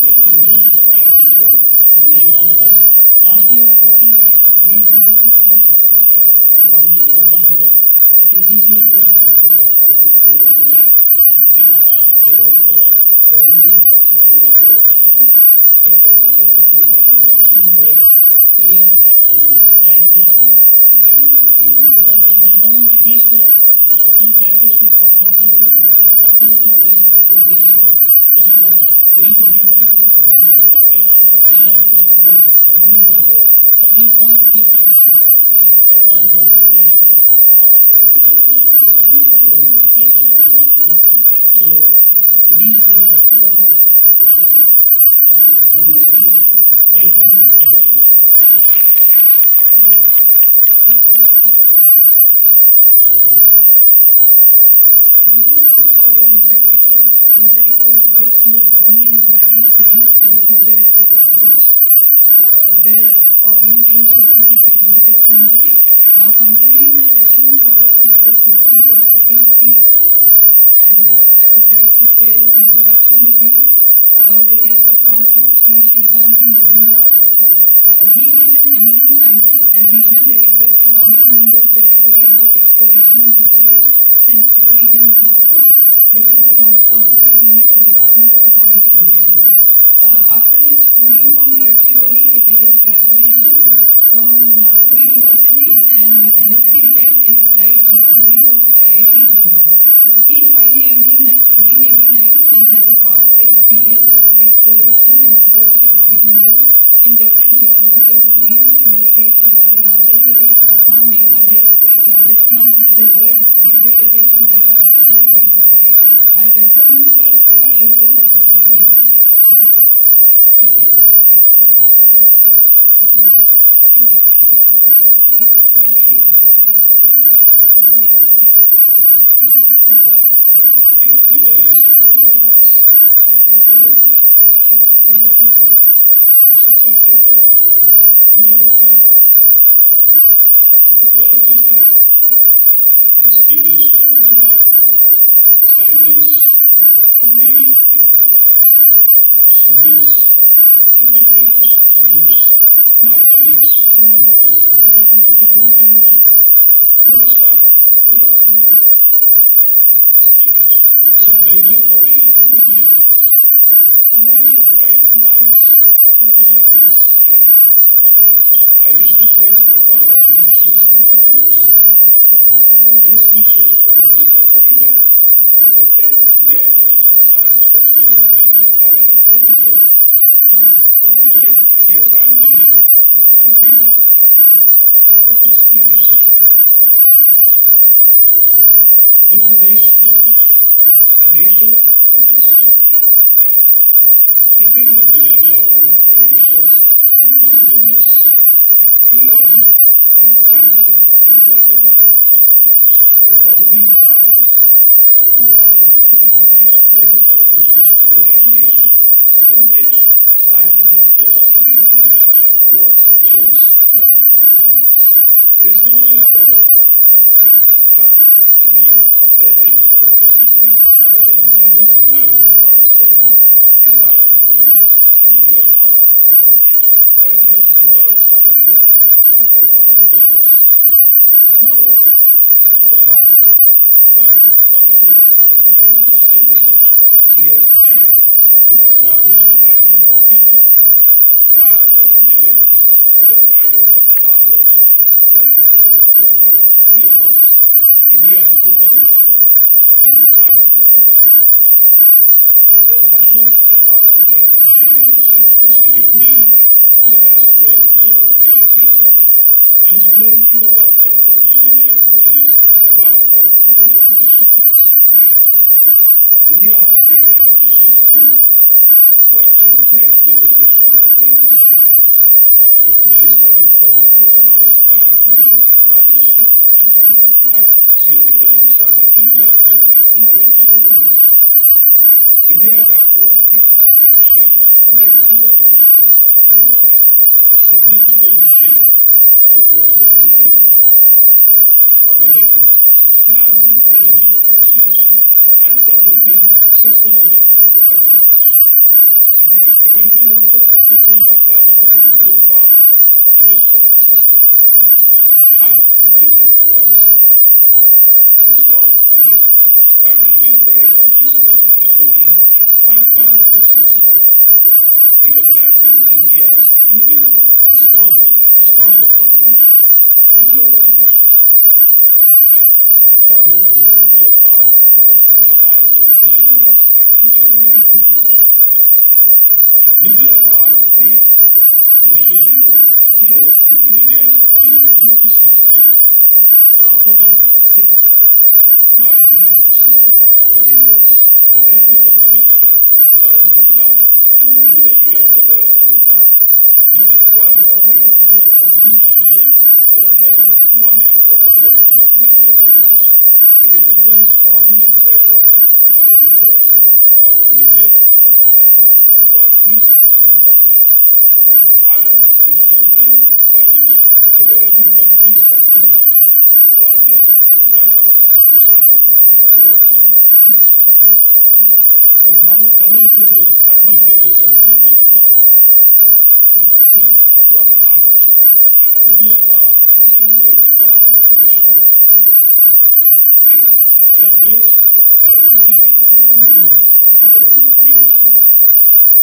making us a part of this event, and wish you all the best. Last year, I think 100, 150 people participated from the Vidarbha region. I think this year we expect to be more than that. I hope everybody will participate in the IISF and take the advantage of it and pursue their careers in sciences, and to, because there's some, at least some scientists should come out of it, because the purpose of the space on wheels was just going to 134 schools and attend almost 5 lakh students outreach was there. At least some space scientists should come out of that. That was the intention of a particular space on wheels program conducted by Vigyan Bharati. So with these words, I end my speech. Thank you so much, sir. Thank you, sir, for your insightful words on the journey and impact of science with a futuristic approach. The audience will surely be benefited from this. Now, continuing the session forward, let us listen to our second speaker. And I would like to share his introduction with you about the guest of honor, Shri Shrikantji Manthanwar. He is an eminent scientist and regional director, Atomic Minerals Directorate for Exploration and Research, Central Region Nagpur, which is the constituent unit of Department of Atomic Energy. After his schooling from Gadchiroli, he did his graduation from Nagpur University and MSc Tech in Applied Geology from IIT Dhanbad. He joined AMD in 1989 and has a vast experience of exploration and research of atomic minerals in different geological domains in the states of Arunachal Pradesh, Assam, Meghalaya, Rajasthan, Chhattisgarh, Madhya Pradesh, Maharashtra, and Orissa. I welcome you, sir, to address the audience, please. And has a vast experience of exploration and research of atomic minerals in different geological domains in the states of Arunachal Pradesh, Assam, Meghalaya, Rajasthan, Chhattisgarh, Madhya Pradesh, Dignitaries of the dais, Dr. Vaidya, Indarji, Mr. Chafekar, Mbare Sahab, Tatwa Adi Sahab, executives from Vibha, scientists from NEERI, students from different institutes, my colleagues from my office, Department of Atomic Energy. Namaskar, good afternoon to all. It's a pleasure for me to be here amongst the bright minds and dignitaries. I wish to place my congratulations and compliments and best wishes for the precursor event of the 10th India International Science Festival, IISF 24, and congratulate CSIR-NEERI and Vibha together for this previous event. What's a nation? A nation is its people. Keeping the millennia-old traditions of inquisitiveness, logic, and scientific inquiry alive, the founding fathers of modern India laid the foundation stone of a nation in which scientific curiosity was cherished by Testimony of the above fact that India, a fledgling democracy, at her independence in 1947, decided to embrace nuclear power, the ultimate symbol of scientific and technological progress. Moreover, the fact that the Council of Scientific and Industrial Research, CSIR, was established in 1942 prior to our independence under the guidance of scholars like S.S. Bhatnagar reaffirms India's open welcome to scientific tenure. The National Environmental Engineering Research Institute, NEERI, is a constituent laboratory of CSIR and is playing a vital role in India's various environmental implementation plans. India has set an ambitious goal to achieve net zero emission by 2070. This commitment was announced by our Honorable Prime Minister at COP26 Summit in Glasgow in 2021. India's approach to achieve net zero emissions involves a significant shift towards the clean energy, alternatives, enhancing energy efficiency, and promoting sustainable urbanization. The country is also focusing on developing low-carbon industrial systems and increasing forest cover. This long-term strategy is based on principles of equity and climate justice, recognizing India's minimum historical contributions to global emissions. Coming to the nuclear power, because the IISF team has nuclear energy clean. Nuclear power plays a crucial role in India's clean energy strategy. On October 6, 1967, the then Defense Minister, Swaran Singh, announced to the UN General Assembly that while the government of India continues to be in a favor of non-proliferation of nuclear weapons, it is equally strongly in favor of the proliferation of nuclear technology for peaceful purposes as an essential means by which the developing countries can benefit from the best advances of science and technology in history. So now coming to the advantages of nuclear power. See, what happens? Nuclear power is a low carbon emission. It generates electricity with minimum carbon emission,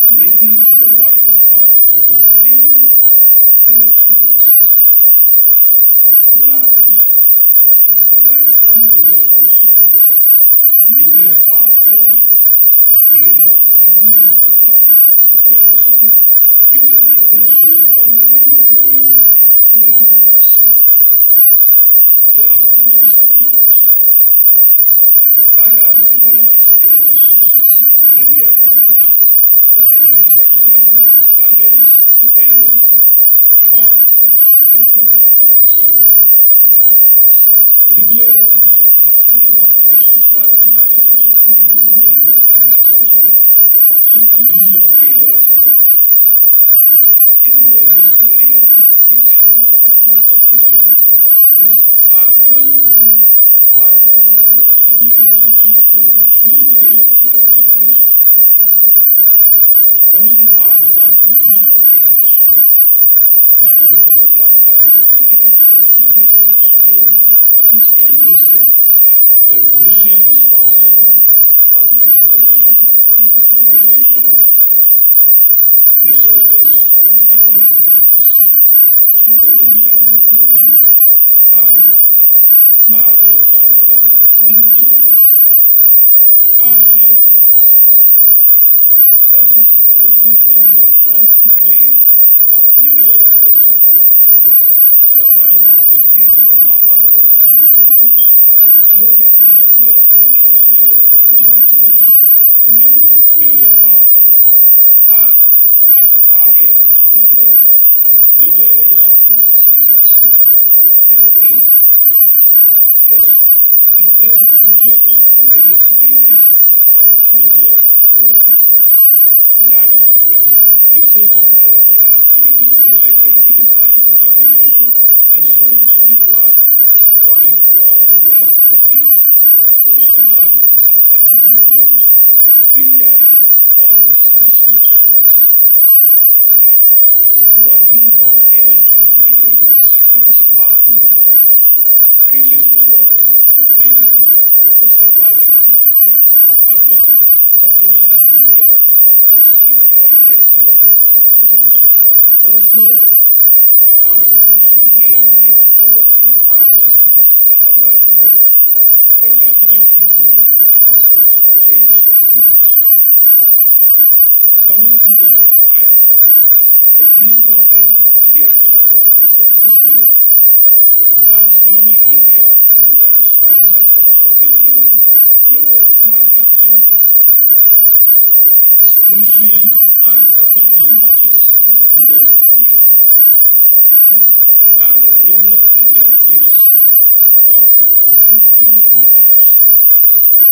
making it a vital part of the clean energy mix. Reliability. Unlike some renewable sources, nuclear power provides a stable and continuous supply of electricity, which is essential for meeting the growing energy demands. We have an energy security also. By diversifying its energy sources, India can enhance the energy security and reduce dependence on imported fuels. The nuclear energy has many applications, like in agriculture field, in the medical sciences also, like the use of radioisotopes in various medical fields, like for cancer treatment and other treatments, and even in a biotechnology also, nuclear energy is very much used, the radioisotopes are used. Coming to my department, my organization, the Atomic Minerals Directorate for Exploration and Research, AMD, is entrusted with crucial responsibility of exploration and augmentation of resource-based atomic minerals, including uranium, thorium, and magnesium, tantalum, lithium, and other metals. Thus is closely linked to the front phase of nuclear fuel cycle. Other prime objectives of our organization includes geotechnical investigations related to site selection of a nuclear power project, and at the far end comes to the nuclear radioactive waste disposal. This is the aim. Thus, it plays a crucial role in various stages of nuclear fuel cycle. In addition, research and development activities related to design and fabrication of instruments required for refining the techniques for exploration and analysis of atomic minerals, we carry all this research with us. Working for energy independence, that is Atmanirbharta, which is important for bridging the supply-demand gap as well as supplementing India's efforts for net zero by 2070. Personnel at our organization, AMD, are working tirelessly for the ultimate fulfillment of such cherished goals. Coming to the IISF, the theme for 10th India International Science Festival, transforming India into a science and technology-driven global manufacturing hub. It's crucial and perfectly matches today's requirement. And the role of India fits for her in the evolving times.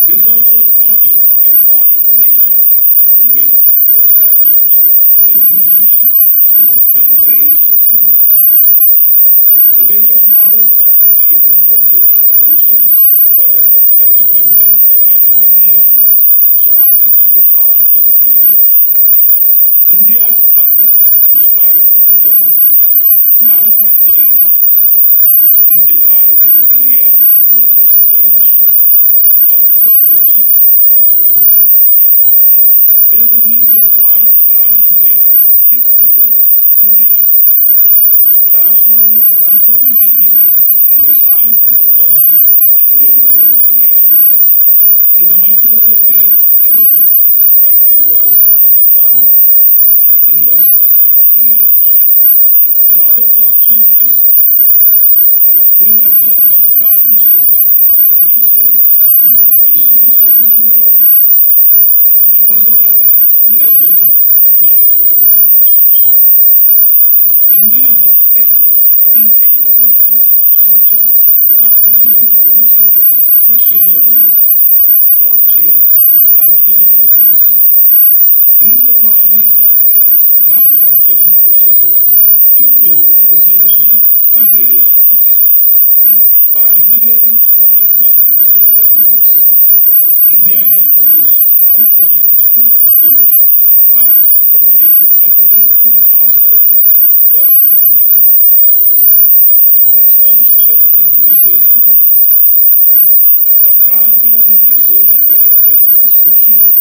This is also important for empowering the nation to meet the aspirations of the youth, the young brains of India. The various models that different countries have chosen for their development makes their identity and charts the path for the future. India's approach to strive for becoming manufacturing hub is in line with India's longest tradition of workmanship and hard work. There is a reason why the brand India is ever wonderful. Transforming India into science and technology-driven global manufacturing hub is a multifaceted endeavor that requires strategic planning, investment, and innovation. In order to achieve this, we will work on the dimensions that I want to say and wish to discuss a little about it. First of all, leveraging technological advancements. India must embrace cutting-edge technologies such as artificial intelligence, machine learning, blockchain, and the Internet of Things. These technologies can enhance manufacturing processes, improve efficiency, and reduce costs. By integrating smart manufacturing techniques, India can produce high-quality goods at competitive prices with faster turnaround time. Next comes strengthening research and development. But prioritizing research and development is crucial.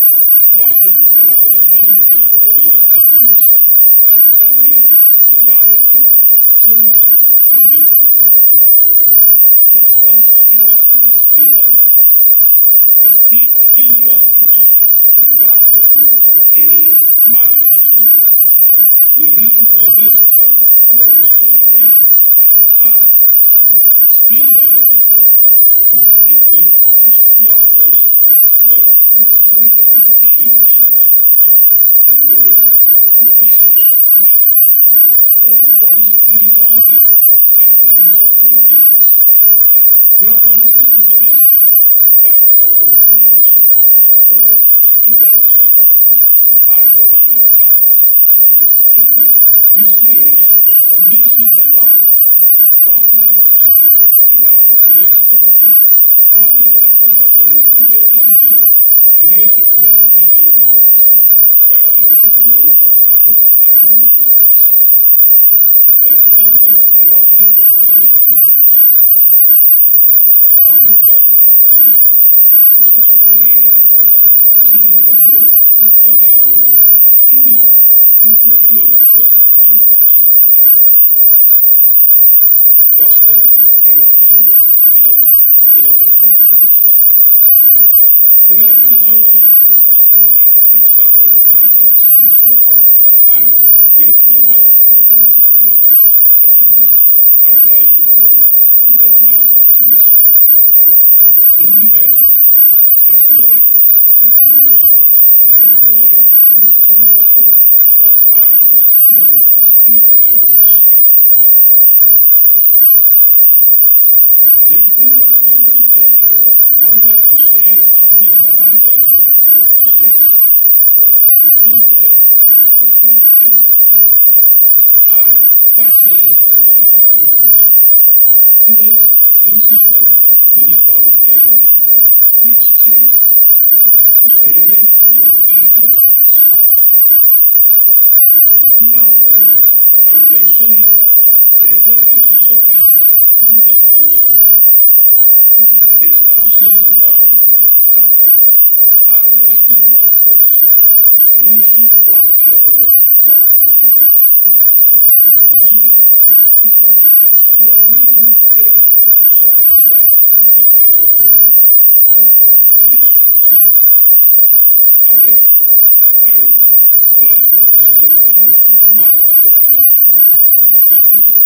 Fostering collaboration between academia and industry can lead to innovative solutions and new product development. Next comes enhancing the skill development. A skilled workforce is the backbone of any manufacturing hub. We need to focus on vocational training and skill development programs to equip its workforce with necessary technical skills, improving infrastructure. Then policy reforms and ease of doing business. We have policies today that promote innovation, protect intellectual property, and provide tax incentives which create a conducive environment for manufacturing. These are encouraged domestic and international companies to invest in India, creating a lucrative ecosystem catalyzing growth of startups and new businesses. Then comes the public-private partnership. Public-private partnership has also played an important and significant role in transforming India into a global manufacturing hub. Fostering innovation ecosystem. Creating innovation ecosystems that support startups and small and medium-sized enterprises, that is SMEs, are driving growth in the manufacturing sector. Incubators, accelerators, and innovation hubs can provide the necessary support for startups to develop and scale their products. Let me conclude with I would like to share something that I learned in my college days, but it's still there with me till now. And that saying a little I modified. See, there is a principle of uniformitarianism which says the present is the key to the past. Now, however, I would mention here that the present is also key to the future. It is rationally important that as a collective workforce, we should ponder over what should be direction of our contribution, because what we do today shall decide the trajectory of the future. At the end, I would like to mention here that my organization, the Department of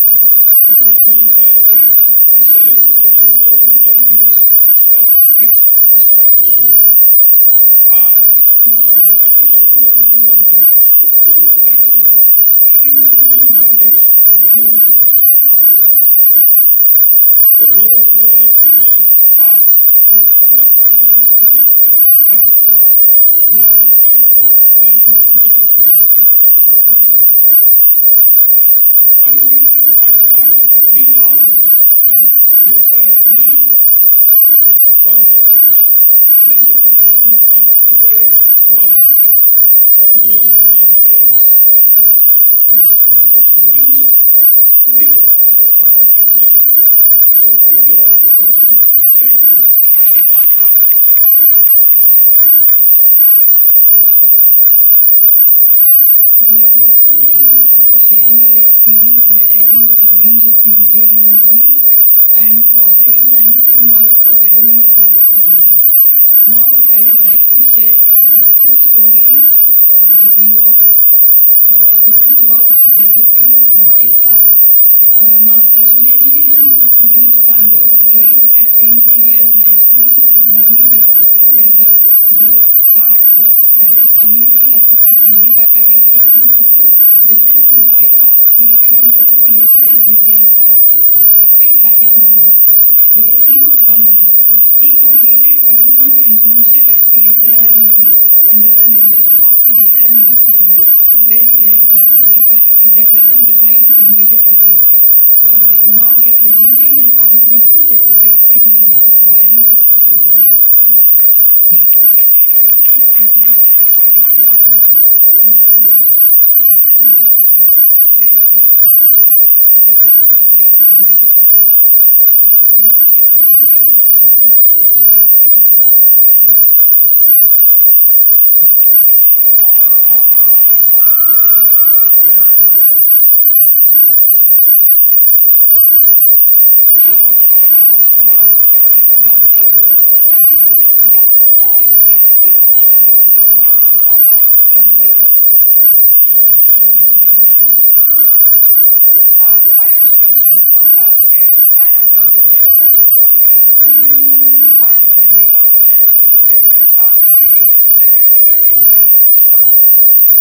Atomic Minerals Directorate, is celebrating 75 years of its establishment. And in our organization, we are leaving no stone unturned in fulfilling mandates given to us by the government. The role of nuclear power is undoubtedly significant as a part of larger scientific and technological ecosystem of our country. Finally, I thank VIPA and CSIR-NEERI for the invitation and encourage one another, particularly the young brains in the students, to become the part of the nation. So thank you all once again. Jai Hind. We are grateful to you, sir, for sharing your experience highlighting the domains of nuclear energy and fostering scientific knowledge for betterment of our country. Now, I would like to share a success story with you all, which is about developing a mobile app. Master Subhenshi Hans, a student of Standard 8 at St. Xavier's High School, Bharni, Bilaspur, developed the CART, that is Community Assisted Antibiotic Tracking System, which is a mobile app created under the CSIR Jigyasa Epic Hackathon with the theme of One Health. He completed a 2-month internship at CSIR-NEERI under the mentorship of CSIR-NEERI scientists, where he developed and refined his innovative ideas. Now we are presenting an audio visual that depicts his inspiring success story. Under the mentorship of CSIR-NEERI scientists, where he developed and refined his innovative ideas. Now we are presenting an audio visual that depicts his inspiring success story. Hi, I am Subhenshi from class 8. I am from St. Xavier's High School, Vanilla, Chhattisgarh. I am presenting a project which is named as Community Assisted Antibiotic Tracking System.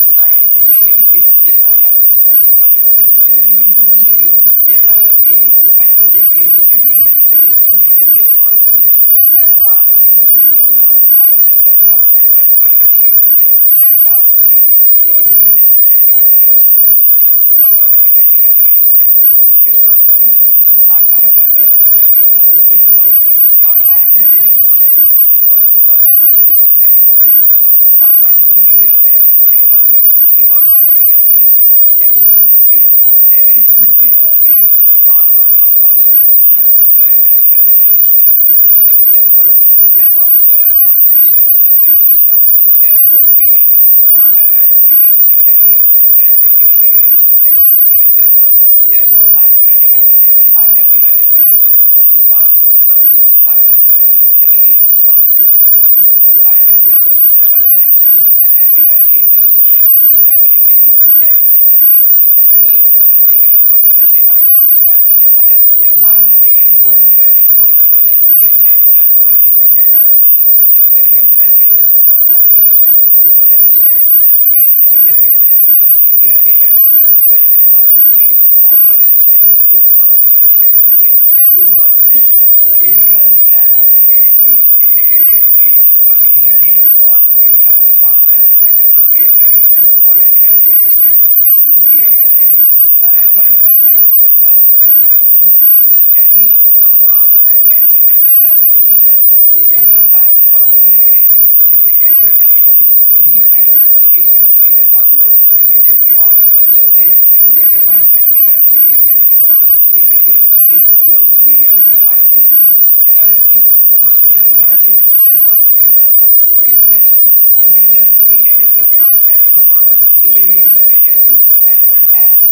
I am associated with CSIR, National Environmental Engineering Research Institute, CSIR-NEERI. My project deals with antibiotic resistance with wastewater surveillance. As a part of internship program, I have developed an Android mobile application named as CARS, which is Community Assisted Antibiotic Resistance Tracking System for combating antibiotic resistance with wastewater surveillance. I have developed a project under the theme One Health. Why I selected this project because One Health organization has reported over 1.2 million deaths annually because of antibiotic-resistant infection due to sewage carrier. Not much work also has been done to track antibiotic resistance in sewage samples, and also there are not sufficient surveillance systems. Therefore, we need advanced monitoring techniques to track antibiotic resistance in sewage samples. Therefore, I have undertaken this project. I have divided my project into 2 parts. First is biotechnology and second is information technology. In biotechnology, sample collection and antibiotic resistance susceptibility test has been done, and the reference was taken from research paper published by CSIR. I have taken 2 antibiotics for my project named as vancomycin and gentamicin. Experiments have been done for classification into resistant, sensitive, and intermediate sensitive. We have taken total 12 samples in which 4 were resistant, 6 were intermediate sensitive, and 2 were sensitive. The clinical lab analysis is integrated with machine learning for quicker, faster, and appropriate prediction on antibiotic resistance through image analytics. The Android mobile app thus developed is user-friendly, low-cost, and can be handled by any user, which is developed by Kotlin language to Android App Studio. In this Android application, we can upload the images of culture plates to determine antibiotic resistance or sensitivity with low, medium, and high risk zones. Currently, the machine learning model is hosted on GPU server for detection. In future, we can develop a standalone model which will be integrated to Android app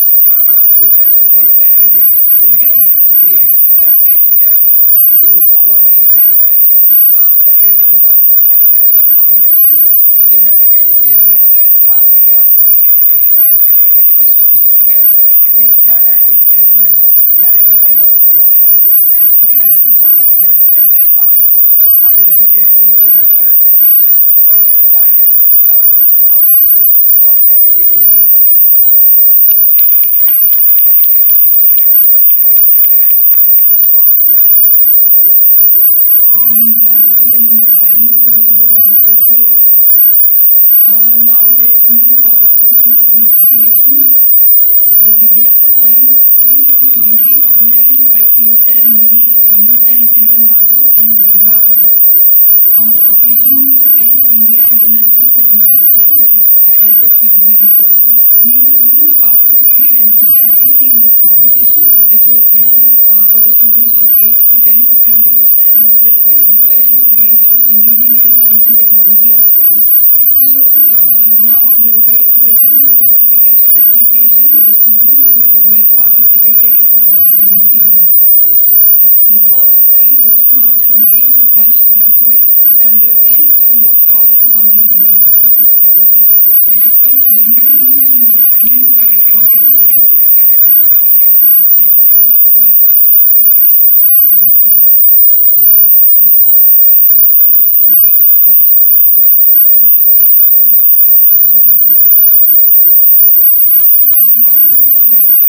through TensorFlow library. We can thus create web page dashboard to oversee and manage the collected samples and their corresponding test results. This application can be applied to large areas to determine antibiotic resistance to gather data. This data is instrumental in identifying the hotspots and would be helpful for government and health departments. I am very grateful to the mentors and teachers for their guidance, support, and cooperation for executing this project. Very impactful and inspiring story for all of us here. Now let's move forward to some appreciations. The Jigyasa Science Quiz was jointly organized by CSIR-NEERI Raman Science Center Nagpur and Vibha Vidar on the occasion of the 10th India International Science Festival, that is IISF 2024. Numerous students participated enthusiastically in this competition, which was held for the students of 8th to 10th standards. The quiz questions were based on indigenous science and technology aspects. So now we would like to present the certificates of appreciation for the students who have participated in this event. The first prize goes to Master Vitesh Subhash Dharpure, Standard 10, School of Scholars, 1 and only. I request the dignitaries to please for the certificates. The first prize goes to Master Vitesh Subhash Dharpure, Standard 10, School of Scholars, 1 and only. I request the dignitaries to please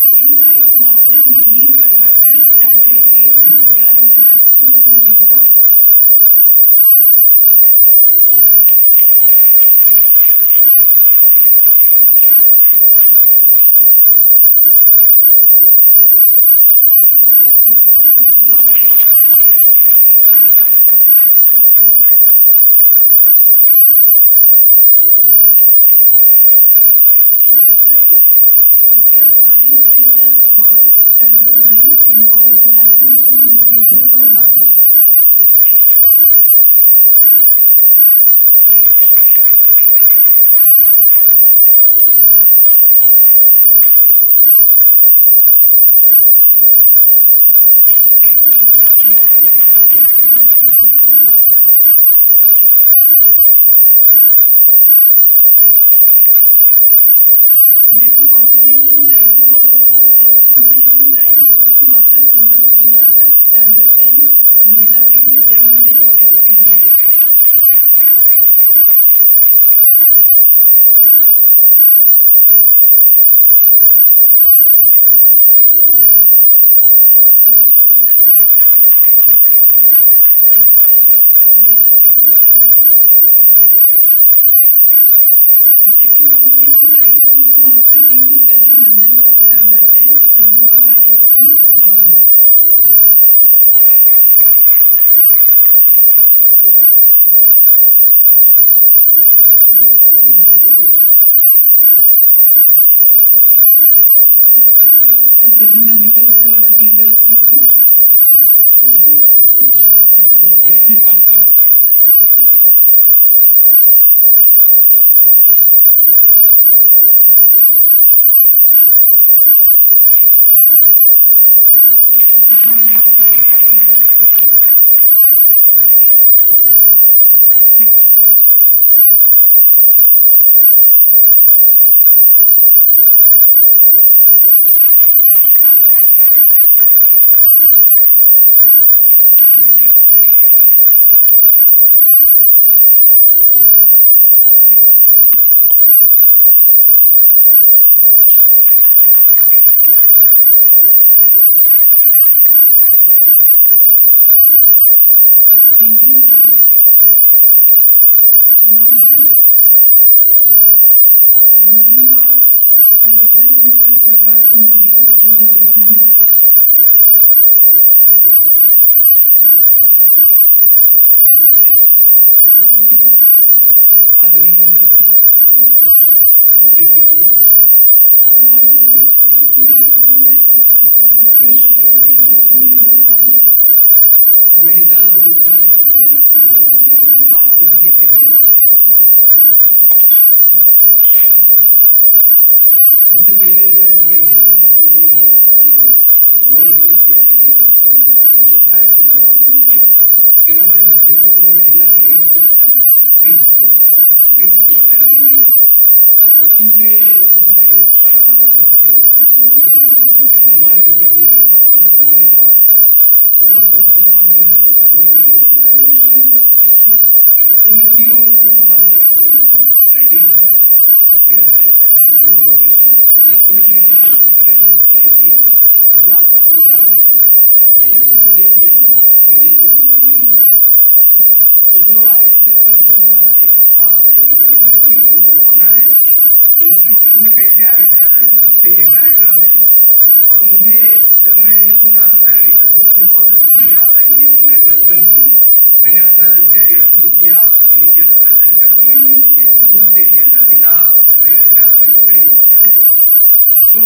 Second prize, Master Mihir Karhatkar, Standard 8, Kolar International School, Besa. Second prize, Master Mihir Karhatkar, Standard 8, Kolar International School, Besa. Third prize, Master Adish Resas Gaurav, Standard 9, St. Paul International School, Hudeshwar Road, Nagpur. We have two consolation prizes all over. The first consolation prize goes to Master Samarth Junakar, Standard 10, Bhansali Vidya Mandir Public School. We have two consolation prizes all over. The first consolation prize goes to Master Samarth Junakar, Standard 10, Bhansali Vidya Mandir Public School. The second consolation prize goes to Master Piyush Pradeep Nandanwar, Standard 10, Sanjuba High School, Nagpur. The second consolation prize goes to Master Piyush to present mementos to our speakers, please. Thank you, sir. Now let us concluding part. I request Mr. Prakash Kumhari to propose the vote of thanks. आदरणीय मुख्य अतिथि, सम्मानित अतिथि, निदेशक महोदय, मेरे छात्र और मेरे सभी साथी, तो मैं ज़्यादा तो बोलता नहीं और बोलना नहीं चाहूँगा क्योंकि 5 ही मिनट है मेरे पास। सबसे पहले जो है हमारे निदेशक मोदी जी ने वर्ड यूज किया ट्रेडिशन कल्चर, मतलब साइंस कल्चर ऑफ दिस। फिर हमारे मुख्य अतिथि ने बोला कि risk based science, risk based ध्यान दीजिएगा। और तीसरे जो हमारे सर थे मुख्य सम्मानित अतिथि कपाना, उन्होंने कहा मतलब बहुत दरबार mineral atomic minerals exploration and research. तो मैं तीनों में समानता देखता हूँ, ट्रेडिशन है, कल्चर है, एक्सप्लोरेशन है। मतलब एक्सप्लोरेशन मतलब भारत में कर रहे हैं, मतलब स्वदेशी है। और जो आज का प्रोग्राम है तो ये बिल्कुल स्वदेशी है, विदेशी बिल्कुल भी नहीं। तो जो IISF पर जो हमारा एक भाव है, जो एक भावना है, तो उसको हमें कैसे आगे बढ़ाना है, इस पे ये कार्यक्रम है। और मुझे जब मैं ये सुन रहा था सारे लेक्चर्स, तो मुझे बहुत अच्छी याद आई मेरे बचपन की। मैंने अपना जो कैरियर शुरू किया, आप सभी ने किया, मतलब ऐसा नहीं करो मैंने नहीं किया, बुक से किया था। किताब सबसे पहले हमने हाथ में पकड़ी, तो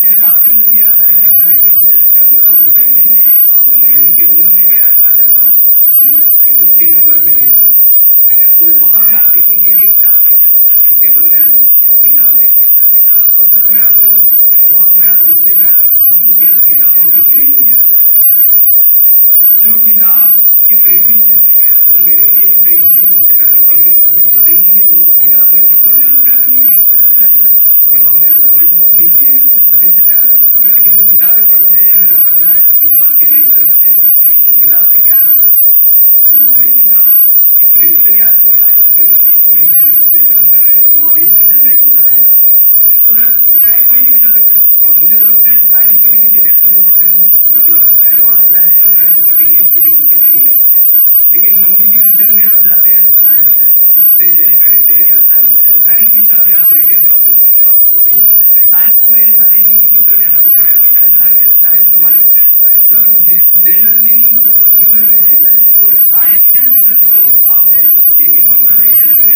किताब से मुझे याद आया हमारे बीच शंकर राव जी बैठे और मैं इनके रूम में गया था, जाता हूँ तो 106 नंबर में है। तो वहाँ पे आप देखेंगे कि एक चारपाई, एक टेबल है और किताब है। और सर मैं आपसे इसलिए प्यार करता हूँ क्योंकि आप किताबों से घिरे हुए हैं। जो किताब के प्रेमी है वो मेरे लिए भी प्रेमी है, मैं उनसे प्यार करता हूँ। लेकिन सबको पता ही नहीं कि जो किताब नहीं पढ़ते उनसे प्यार नहीं करता। मतलब आप उसको अदरवाइज मत लीजिएगा, मैं सभी से प्यार करता हूँ। लेकिन जो किताबें पढ़ते हैं, मेरा मानना है कि जो आज के लेक्चर्स थे, तो किताब से ज्ञान आता है। तो बेसिकली आज जो IISF की टीम है, उस पर जो हम कर रहे हैं, तो नॉलेज जनरेट होता है। तो यार चाहे कोई भी किताबें पढ़े, और मुझे तो लगता है साइंस के लिए किसी डेप्थ की जरूरत नहीं है। मतलब एडवांस साइंस करना है तो कटिंग एज की भी हो सकती है। लेकिन मम्मी के किचन में आप जाते हैं तो साइंस है, उठते हैं बैठते हैं तो साइंस है, सारी चीज आप यहाँ बैठे तो आपके तो साइंस कोई ऐसा है नहीं कि किसी ने आपको पढ़ाया और साइंस आ गया। साइंस हमारे दैनंदिनी मतलब जीवन में है। तो साइंस का जो भाव है, जो स्वदेशी भावना है, या फिर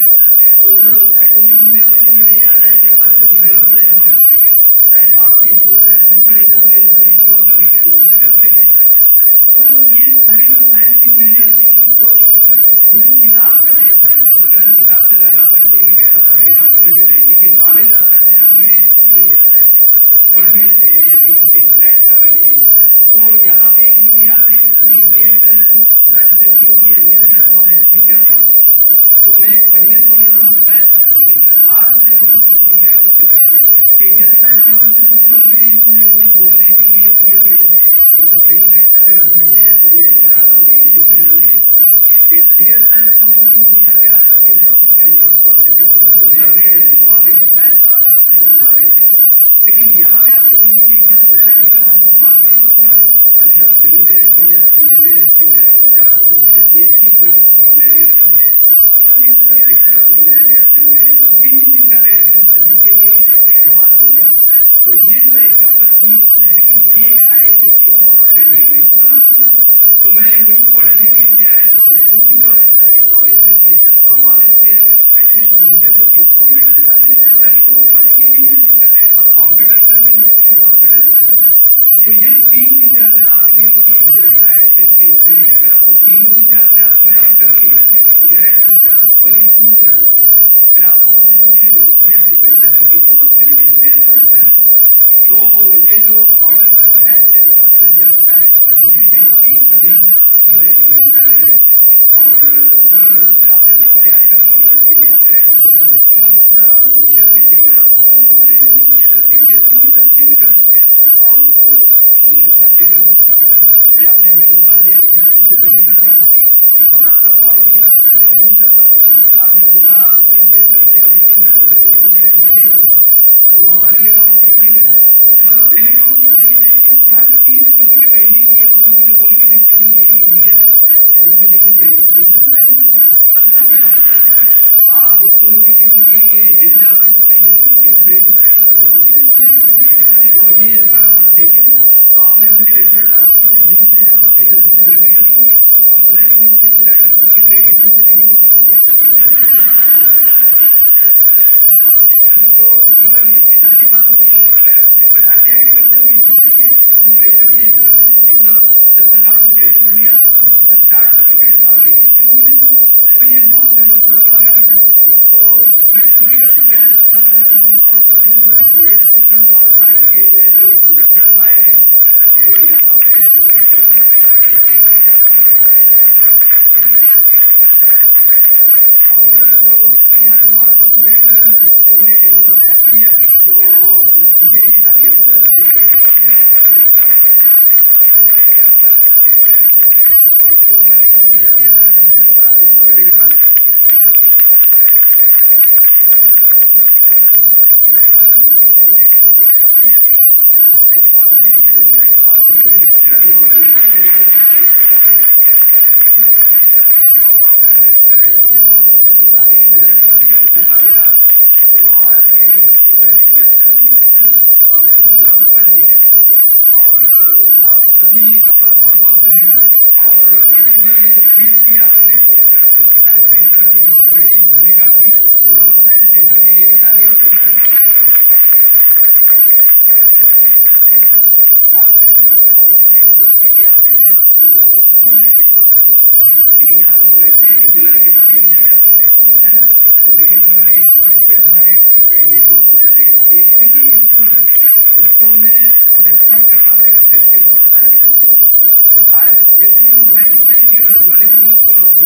तो जो एटॉमिक मिनरल्स से मुझे याद आया कि हमारे जो मिनरल्स है, हम चाहे नॉर्थ ईस्ट हो, चाहे बहुत से रीजन से जिसको एक्सप्लोर करने की कोशिश करते हैं। तो ये सारी जो साइंस की चीजें हैं, तो मुझे किताब से बहुत अच्छा लगता है। मतलब मेरा जो किताब से लगा हुआ है, तो मैं कह रहा था मेरी बात अधूरी रहेगी कि नॉलेज आता है अपने जो पढ़ने से या किसी से इंटरेक्ट करने से। तो यहाँ पे एक मुझे याद है कि sir India international science festival और इंडियन साइंस कांग्रेस में क्या फर्क था। तो मैं पहले तो नहीं समझ पाया था, लेकिन आज मैं बिल्कुल समझ गया हूँ अच्छी तरह से कि इंडियन साइंस का मुझे बिल्कुल भी इसमें कोई बोलने के लिए मुझे कोई मतलब कहीं अचरज नहीं है या कोई ऐसा मतलब हेजिटेशन नहीं है। इंडियन साइंस का मुझे होता क्या था कि हम पेपर्स पढ़ते थे, मतलब जो लर्नेड है, जिनको ऑलरेडी साइंस आता है, वो जाते थे। लेकिन यहाँ पे आप देखेंगे कि हर सोसाइटी का, हर समाज का तबका, अंडर प्रिविलेज हो या प्रिविलेज हो या बच्चा हो, मतलब एज की कोई बैरियर नहीं है, आपका सेक्स का कोई बैरियर नहीं है, मतलब किसी चीज का बैरियर नहीं, सभी के लिए समान अवसर। तो ये जो एक आपका थीम है, ये IISF को और अपने रीच बनाना है। तो मैं वही पढ़ने के से आया था। तो बुक जो है ना, ये नॉलेज देती है सर, और नॉलेज से एटलीस्ट मुझे तो कुछ कॉन्फिडेंस आया है, पता नहीं औरों को आया कि नहीं आया। और कॉन्फिडेंस से मुझे कॉन्फिडेंस आया है। तो ये जो तीन चीजें अगर आपने मतलब मुझे लगता है IISF की इसमें अगर आपको तीनों चीजें आपने आत्मसात कर ली, तो मेरे ख्याल से आप परिपूर्ण है। फिर आपको किसी चीज की जरूरत नहीं, आपको वैसाखी की जरूरत नहीं है, मुझे ऐसा लगता है। तो ये जो पावन पर्व है IISF का, तो मुझे लगता है गुवाहाटी में है और आप लोग सभी जो है इसमें हिस्सा लेंगे। और सर आप यहाँ पे आए और इसके लिए आपका बहुत बहुत धन्यवाद, मुख्य अतिथि और हमारे जो विशिष्ट अतिथि है, सम्मानित अतिथि उनका। और इंटरेस्ट एप्लीकर जी आपका, क्योंकि आपने हमें मौका दिया इसलिए हम सबसे पहले कर पाए, और आपका कॉल नहीं आता तो हम नहीं कर पाते। आपने बोला आप इतनी देर को कभी कि मैं अवेलेबल हूँ, नहीं तो मैं नहीं रहूँगा, तो हमारे लिए अपॉर्चुनिटी है। मतलब कहने का मतलब ये है कि हर चीज किसी के कहने की है और किसी के बोल के देखिए ये इंडिया है, और इसमें देखिए प्रेशर से ही चलता है। आप बोलोगे किसी के लिए हिल जा भाई तो नहीं हिलेगा, लेकिन प्रेशर आएगा तो जरूर हिलेगा। तो ये हमारा भारत देश है। तो आपने हमें प्रेशर डाला तो हिल गए और हमने जल्दी से जल्दी कर दिया। अब भला ही होती है राइटर साहब की क्रेडिट इनसे लिखी हुआ तो मतलब मजाक की बात नहीं है, बट आप भी एग्री करते हो इस चीज से कि हम प्रेशर से ही चलते हैं। मतलब जब तक आपको प्रेशर नहीं आता ना तब तक डांट डपट से काम नहीं होता है। तो ये बहुत मतलब सरल साधारण है। तो मैं सभी का शुक्रिया करना चाहूंगा, और पर्टिकुलरली प्रोजेक्ट असिस्टेंट जो आज हमारे लगे हुए हैं, जो स्टूडेंट्स आए हैं और जो यहाँ पे जो भी कोचिंग कर रहे हैं, और जो हमारे जो मास्टर स्टूडेंट जिन्होंने डेवलप ऐप किया तो उनके लिए भी तालियां बजा दीजिए, उन्होंने हमारे साथ डेवलप किया। और जो हमारी टीम है आशा मैडम है, काशी उनके लिए भी तालियां सारे ये मतलब बधाई के पात्र है, और मैं भी बधाई का पात्र हूँ, क्योंकि मेरा भी रोल है मेरे लिए तालियां बजा देखते रहता हूँ, और मुझे कोई ताली नहीं बजाने का मौका मिला तो आज मैंने उसको जो है एंगेज कर लिया, तो आप किसी बुरा मत मानिएगा। और आप सभी का बहुत बहुत धन्यवाद। और पर्टिकुलरली जो क्विज किया हमने तो उसमें रमन साइंस सेंटर की बहुत बड़ी भूमिका थी, तो रमन साइंस सेंटर के लिए भी तालियां और जब भी हम किसी को पुकारते हैं और वो हमारी मदद के लिए आते हैं तो वो बधाई के पात्र है। लेकिन यहाँ तो लोग ऐसे हैं कि बुलाने के बाद भी नहीं आते, है ना। तो लेकिन उन्होंने एक शब्द पे हमारे कहने को मतलब एक देखिए उत्सव में हमें फर्क करना पड़ेगा फेस्टिवल और साइंस फेस्टिवल। तो साइंस फेस्टिवल में भलाई मत आई, दिवाली पे मत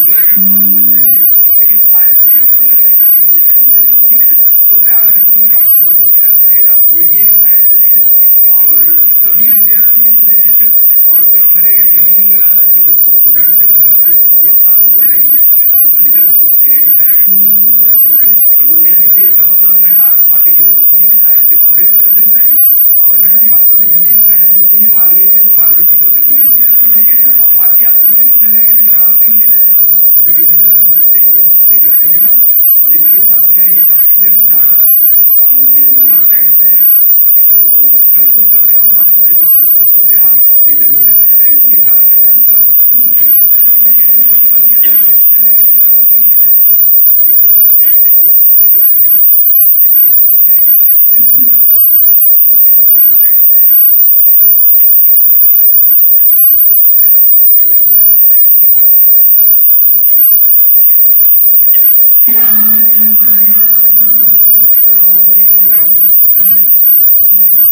बुलाएगा मत जाइए, लेकिन साइंस फेस्टिवल बोले का जरूर चली जाएगी, ठीक है। तो मैं आग्रह करूंगा, आप जरूर करूंगा कि आप जुड़िए साइंस से, और सभी विद्यार्थी सभी शिक्षक और जो हमारे विनिंग जो स्टूडेंट थे उनको बहुत बहुत आपको बधाई, और टीचर्स और पेरेंट्स आए उनको बहुत बहुत बधाई। और जो नहीं जीते इसका मतलब उन्हें हार मानने की जरूरत नहीं है, साइंस से ऑनलाइन प्रोसेस है। और मैडम आपका भी नहीं है, मैडम से नहीं है, मालवीय जी तो मालवीय जी को धन्यवाद, ठीक है ना। और बाकी आप सभी को धन्यवाद, मैं नाम नहीं लेना चाहूंगा, सभी डिविजन सभी सेक्शन सभी का धन्यवाद। और इसके साथ मैं यहाँ पे अपना जो वोट ऑफ थैंक्स है इसको कंक्लूड करता हूँ। आप सभी को अनुरोध करता हूँ कि आप अपनी जगह पे खड़े होइए राष्ट्र गान के लिए। और इसके साथ मैं यहाँ पे अपना जो वोट ऑफ थैंक्स है इसको कंक्लूड करता हूँ। आप सभी को अनुरोध करता हूँ कि आप अपनी जगह पे खड़े होइए राष्ट्र गान के लिए।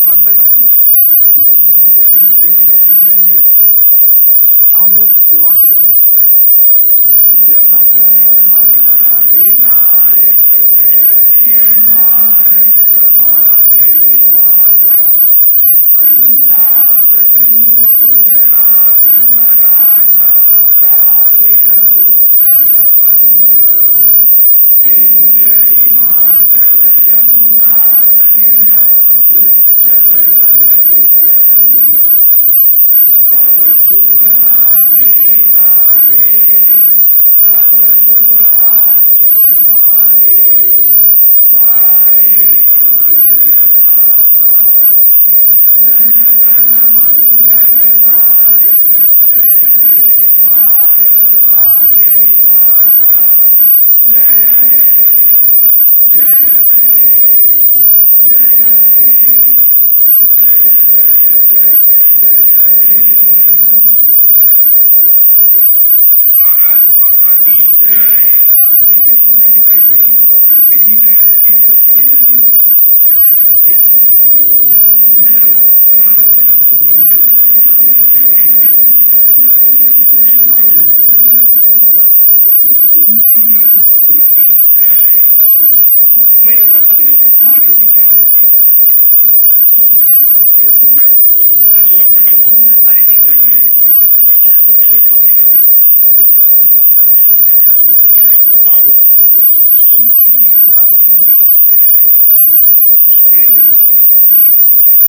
बंद कर। हम लोग जुबान से बोलेंगे। जन गण मन अधिनायक जय हे भारत भाग्य विधाता, पंजाब सिंध गुजरात मराठा द्राविड़ उत्कल बंग, विंध्य हिमाचल यमुना गंगा उच्छल जलधि तरंगा, तव शुभ नामे जागे तव शुभ आशीष मांगे, गाहे तव जय गाथा, जन गण मंगल नायक जय हे भारत भाग्य विधाता, जय हे जय हे जय हे जय जय जय जय हे। भारत माता की जय। आप सभी से अनुरोध है कि बैठ जाइए और डिग्निटरीज को बैठे जाने दीजिए। मैं रखवा देता हूँ। चलो प्रकाश जी थैंक यू आपका कार्ड ऊपर दे दीजिए